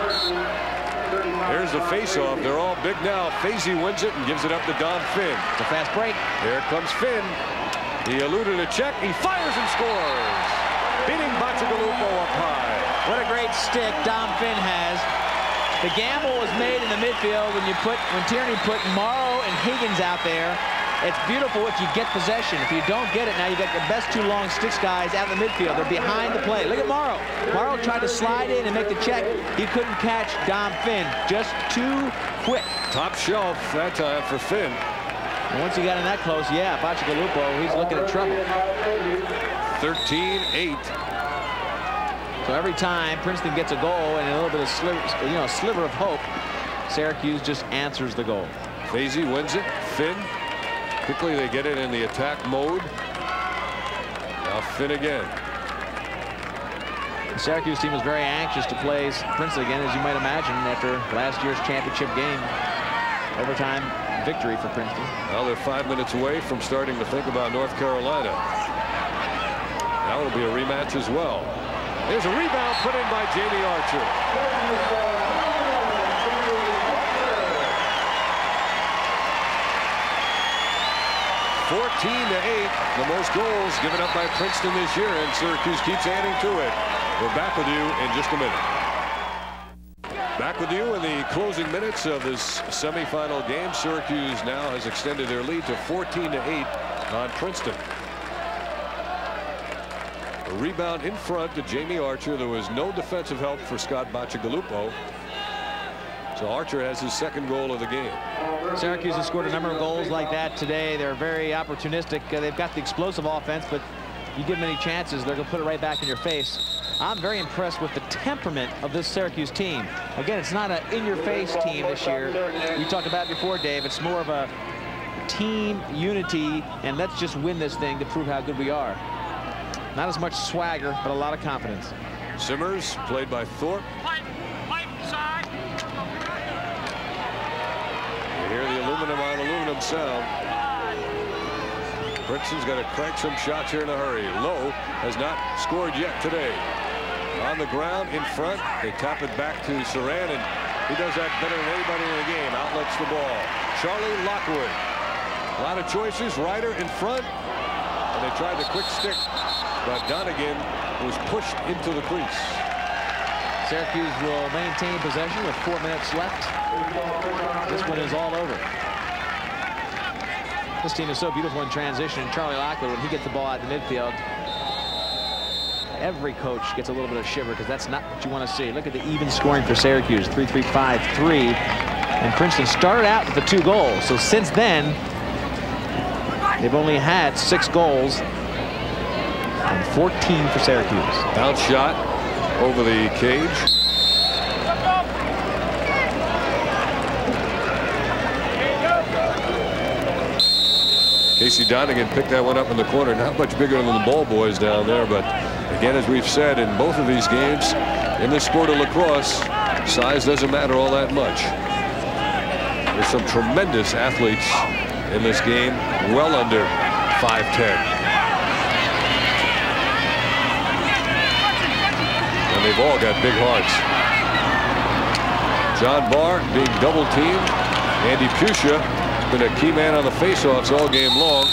Here's the face-off. They're all big now. Fazy wins it and gives it up to Dom Finn. It's a fast break. Here comes Finn. He eluded a check. He fires and scores. Beating Bacigalupo up high. What a great stick Dom Finn has. The gamble was made in the midfield when Tierney put Morrow and Higgins out there. It's beautiful if you get possession. If you don't get it, now you got the best 2 long sticks guys out in the midfield. They're behind the play. Look at Morrow. Morrow tried to slide in and make the check. He couldn't catch Dom Finn. Just too quick. Top shelf that time for Finn. And once he got in that close, yeah, Bacigalupo, he's looking at trouble. 13-8. So every time Princeton gets a goal and a little bit of sliver of hope, Syracuse just answers the goal. Fazy wins it. Finn. Quickly they get it in the attack mode. Now Finn again. The Syracuse team is very anxious to play Princeton again, as you might imagine, after last year's championship game. Overtime victory for Princeton. Now they're 5 minutes away from starting to think about North Carolina. Now it'll be a rematch as well. There's a rebound put in by Jamie Archer. (14-8), the most goals given up by Princeton this year, and Syracuse keeps adding to it. We're back with you in just a minute. Back with you in the closing minutes of this semifinal game. Syracuse now has extended their lead to 14-8 on Princeton. A rebound in front to Jamie Archer. There was no defensive help for Scott Bacigalupo. So Archer has his 2nd goal of the game. Syracuse has scored a number of goals like that today. They're very opportunistic. They've got the explosive offense, but you give them any chances, they're going to put it right back in your face. I'm very impressed with the temperament of this Syracuse team. Again, it's not an in-your-face team this year. We talked about it before, Dave. It's more of a team unity, and let's just win this thing to prove how good we are. Not as much swagger, but a lot of confidence. Simmers, played by Thorpe. You hear the aluminum on aluminum sound. Princeton's got to crank some shots here in a hurry. Lowe has not scored yet today. On the ground in front, they tap it back to Surran, and he does that better than anybody in the game. Outlets the ball. Charlie Lockwood. A lot of choices. Ryder in front, and they tried the quick stick, but Donegan was pushed into the crease. Syracuse will maintain possession with 4 minutes left. This one is all over. This team is so beautiful in transition. Charlie Lockwood, when he gets the ball out in the midfield, every coach gets a little bit of shiver because that's not what you want to see. Look at the even scoring for Syracuse, 3-3-5-3. And Princeton started out with the 2 goals. So since then, they've only had 6 goals and 14 for Syracuse. Bounce shot over the cage. Casey Donegan picked that one up in the corner. Not much bigger than the ball boys down there, but again, as we've said in both of these games, in the sport of lacrosse, size doesn't matter all that much. There's some tremendous athletes in this game, well under 5'10". And they've all got big hearts. John Barr being double teamed. Andy Pusha been a key man on the faceoffs all game long.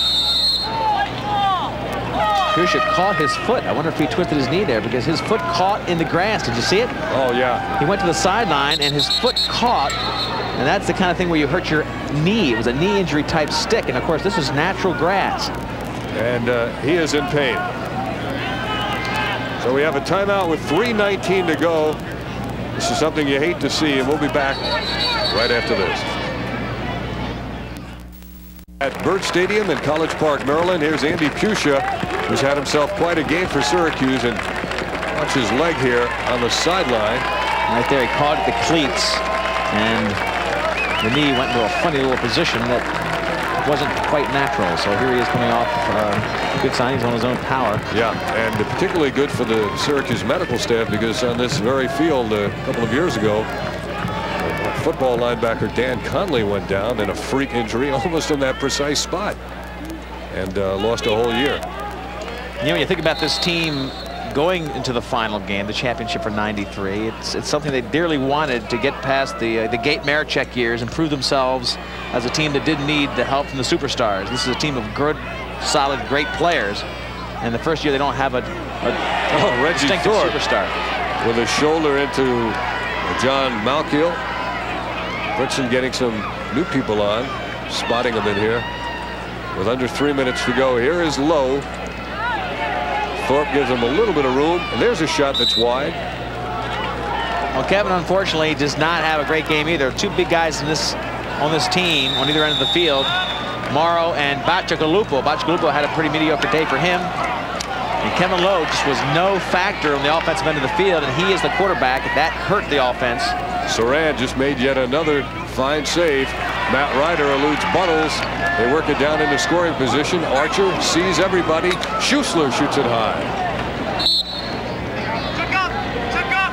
Pusha caught his foot. I wonder if he twisted his knee there because his foot caught in the grass. Did you see it? Oh, yeah. He went to the sideline and his foot caught. And that's the kind of thing where you hurt your knee. It was a knee injury type stick. And of course, this is natural grass. And he is in pain. So we have a timeout with 3:19 to go. This is something you hate to see, and we'll be back right after this. At Burt Stadium in College Park, Maryland, here's Andy Pusha, who's had himself quite a game for Syracuse, and watch his leg here on the sideline. Right there, he caught at the cleats, and the knee went into a funny little position that wasn't quite natural. So here he is coming off good signs on his own power. Yeah, and particularly good for the Syracuse medical staff because on this very field a couple of years ago, football linebacker Dan Conley went down in a freak injury almost in that precise spot and lost a whole year. You know, when you think about this team going into the final game, the championship for '93, it's something they dearly wanted to get past the Gate Marichek years and prove themselves as a team that didn't need the help from the superstars. This is a team of good, solid, great players, and the first year they don't have a distinctive superstar. With a shoulder into John Malkiel. Princeton getting some new people on, spotting them in here. With under 3 minutes to go, here is Lowe. Thorpe gives him a little bit of room, and there's a shot that's wide. Well, Kevin, unfortunately, does not have a great game either. 2 big guys on this team on either end of the field, Morrow and Bacigalupo. Bacigalupo had a pretty mediocre day for him. And Kevin Lowe just was no factor on the offensive end of the field, and he is the quarterback. That hurt the offense. Surran just made yet another fine save. Matt Ryder eludes Buttles. They work it down into scoring position. Archer sees everybody. Schussler shoots it high. Check up! Check up!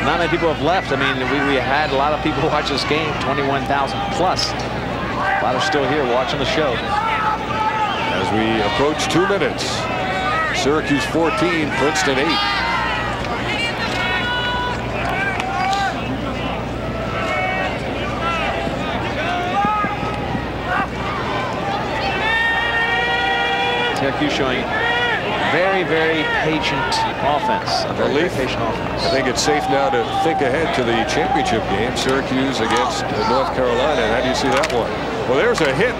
Not many people have left. I mean, we had a lot of people watch this game, 21,000 plus. A lot are still here watching the show. As we approach 2 minutes, Syracuse 14, Princeton 8. Syracuse showing very, very patient offense. A very patient offense. I think it's safe now to think ahead to the championship game, Syracuse against North Carolina. And how do you see that one? Well, there's a hit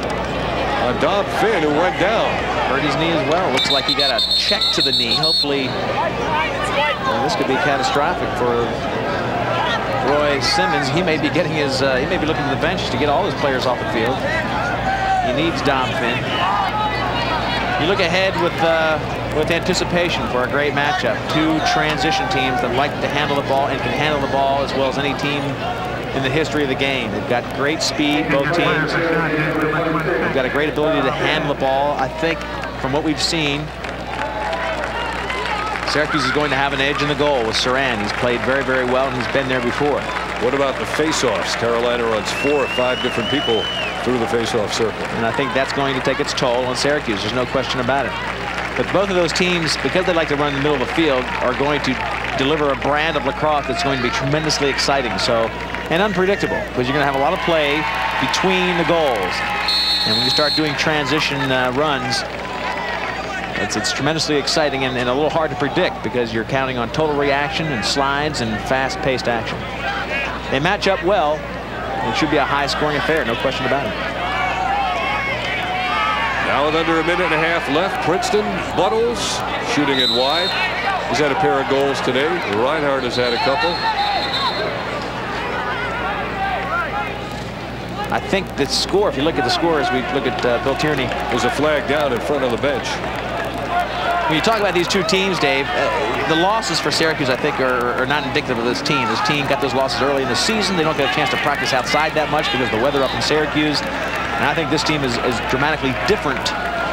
on Dom Finn, who went down. Hurt his knee as well. Looks like he got a check to the knee. Hopefully, this could be catastrophic for Roy Simmons. He may be getting his. He may be looking to the bench to get all his players off the field. He needs Dom Finn. You look ahead with anticipation for a great matchup. 2 transition teams that like to handle the ball and can handle the ball as well as any team in the history of the game. They've got great speed, both teams. They've got a great ability to handle the ball. I think from what we've seen, Syracuse is going to have an edge in the goal with Surran. He's played very, very well, and he's been there before. What about the face-offs? Carolina runs 4 or 5 different people through the face-off circle. And I think that's going to take its toll on Syracuse. There's no question about it. But both of those teams, because they like to run in the middle of the field, are going to deliver a brand of lacrosse that's going to be tremendously exciting. So, and unpredictable, because you're going to have a lot of play between the goals. And when you start doing transition runs, it's tremendously exciting and a little hard to predict because you're counting on total reaction and slides and fast-paced action. They match up well. It should be a high-scoring affair, no question about it. Now with under a minute and a half left, Princeton, Buttles shooting it wide. He's had a pair of goals today. Reinhardt has had a couple. I think the score, if you look at the score as we look at Bill Tierney. There's a flag down in front of the bench. When you talk about these two teams, Dave, the losses for Syracuse, I think, are not indicative of this team. This team got those losses early in the season. They don't get a chance to practice outside that much because of the weather up in Syracuse. And I think this team is dramatically different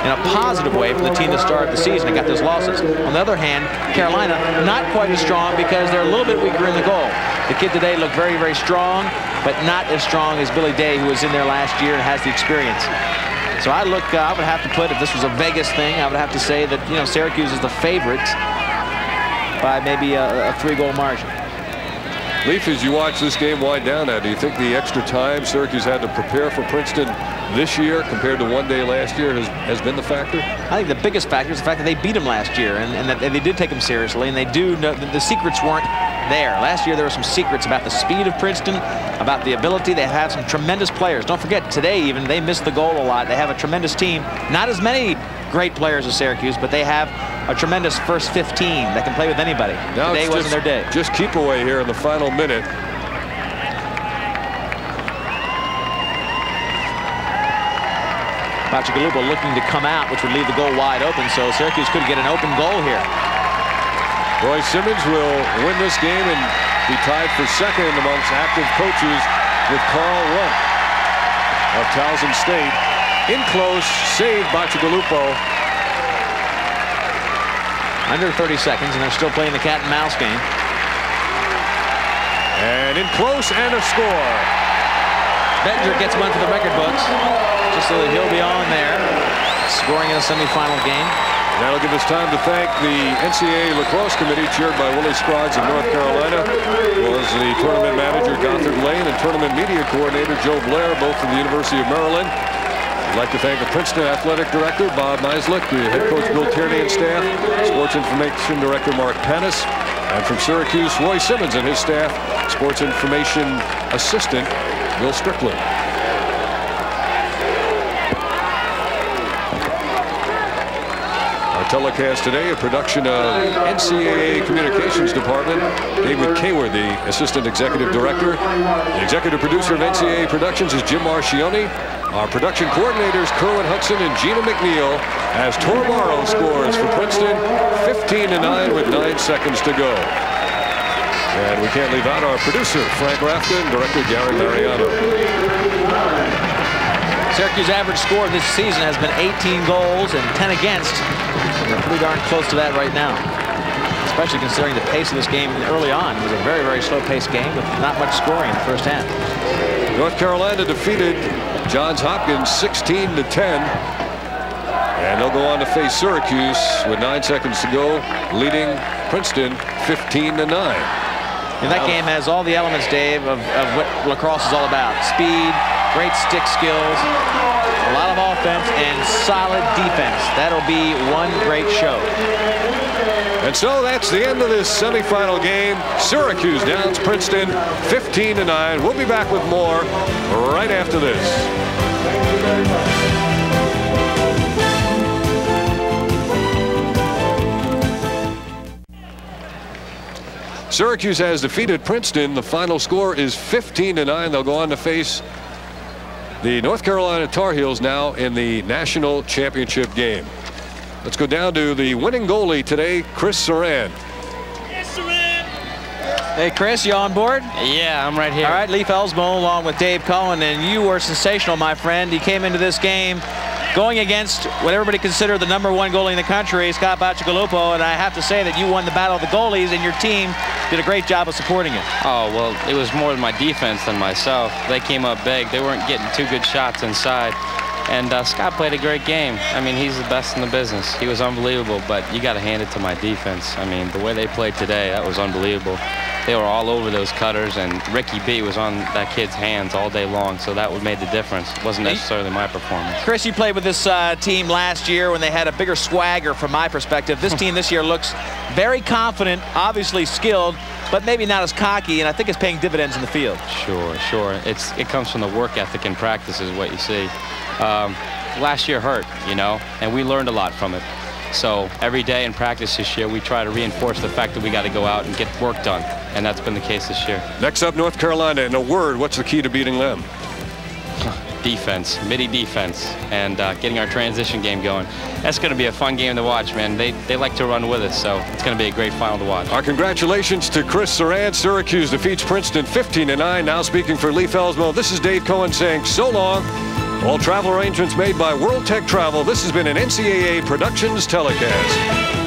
in a positive way from the team that started the season and got those losses. On the other hand, Carolina, not quite as strong because they're a little bit weaker in the goal. The kid today looked very, very strong, but not as strong as Billy Day, who was in there last year and has the experience. So I would have to put, if this was a Vegas thing, I would have to say that, you know, Syracuse is the favorite by maybe a 3-goal margin. Leaf, as you watch this game wind down now, do you think the extra time Syracuse had to prepare for Princeton this year compared to one day last year has been the factor? I think the biggest factor is the fact that they beat them last year and that they did take them seriously, and they do know that the secrets weren't there. Last year there were some secrets about the speed of Princeton, about the ability. They have some tremendous players. Don't forget, today even, they missed the goal a lot. They have a tremendous team. Not as many great players as Syracuse, but they have a tremendous first 15 that can play with anybody. Now today wasn't their day. Just keep away here in the final minute. Bacigalupo looking to come out, which would leave the goal wide open, so Syracuse could get an open goal here. Roy Simmons will win this game and be tied for second amongst active coaches with Carl Rupp of Towson State. In close, saved Bacigalupo. Under 30 seconds, and they're still playing the cat and mouse game. And in close, and a score. Bettinger gets one for the record books, just so that he'll be on there, scoring in a semifinal game. That'll give us time to thank the NCAA Lacrosse Committee, chaired by Willie Scroggs of North Carolina, was the tournament manager, Gothard Lane, and tournament media coordinator, Joe Blair, both from the University of Maryland. I'd like to thank the Princeton Athletic Director, Bob Meislick, the head coach, Bill Tierney, and staff, Sports Information Director, Mark Panis, and from Syracuse, Roy Simmons and his staff, Sports Information Assistant, Bill Strickland. Our telecast today, a production of NCAA Communications Department. David Kayward, the Assistant Executive Director. The Executive Producer of NCAA Productions is Jim Marchioni. Our production coordinators, Kerwin Hudson and Gina McNeil, as Tor Morrow scores for Princeton, 15-9 with 9 seconds to go. And we can't leave out our producer, Frank Rafton, director Gary Mariano. Syracuse average score this season has been 18 goals and 10 against. They're pretty darn close to that right now, especially considering the pace of this game early on. It was a very, very slow-paced game with not much scoring in the first half. North Carolina defeated Johns Hopkins 16-10. And they'll go on to face Syracuse with 9 seconds to go, leading Princeton 15-9. And that game has all the elements, Dave, of what lacrosse is all about. Speed, great stick skills, a lot of offense, and solid defense. That'll be one great show. And so that's the end of this semifinal game. Syracuse downs Princeton 15-9. We'll be back with more right after this. Syracuse has defeated Princeton. The final score is 15-9. They'll go on to face the North Carolina Tar Heels now in the national championship game. Let's go down to the winning goalie today, Chris Surran. Hey, Chris, you on board? Yeah, I'm right here. All right, Leif Elsmo along with Dave Cohen, and you were sensational, my friend. He came into this game going against what everybody considered the #1 goalie in the country, Scott Bacigalupo, and I have to say that you won the battle of the goalies, and your team did a great job of supporting it. Oh, well, it was more my defense than myself. They came up big. They weren't getting 2 good shots inside. And Scott played a great game. I mean, he's the best in the business. He was unbelievable, but you got to hand it to my defense. I mean, the way they played today, that was unbelievable. they were all over those cutters, and Ricky B was on that kid's hands all day long, so that would made the difference. It wasn't necessarily my performance. Chris, you played with this team last year when they had a bigger swagger from my perspective. This team this year looks very confident, obviously skilled, but maybe not as cocky, and I think it's paying dividends in the field. Sure, sure. It comes from the work ethic in practice is what you see. Last year hurt, you know, and we learned a lot from it. So every day in practice this year, we try to reinforce the fact that we got to go out and get work done, and that's been the case this year. Next up, North Carolina. In a word, what's the key to beating them? Defense, midi defense, and getting our transition game going. That's going to be a fun game to watch, man. They like to run with us, so it's going to be a great final to watch. Our congratulations to Chris Surran. Syracuse defeats Princeton 15-9. Now speaking for Lee Felsmo, this is Dave Cohen saying so long. All travel arrangements made by World Tech Travel. This has been an NCAA Productions telecast.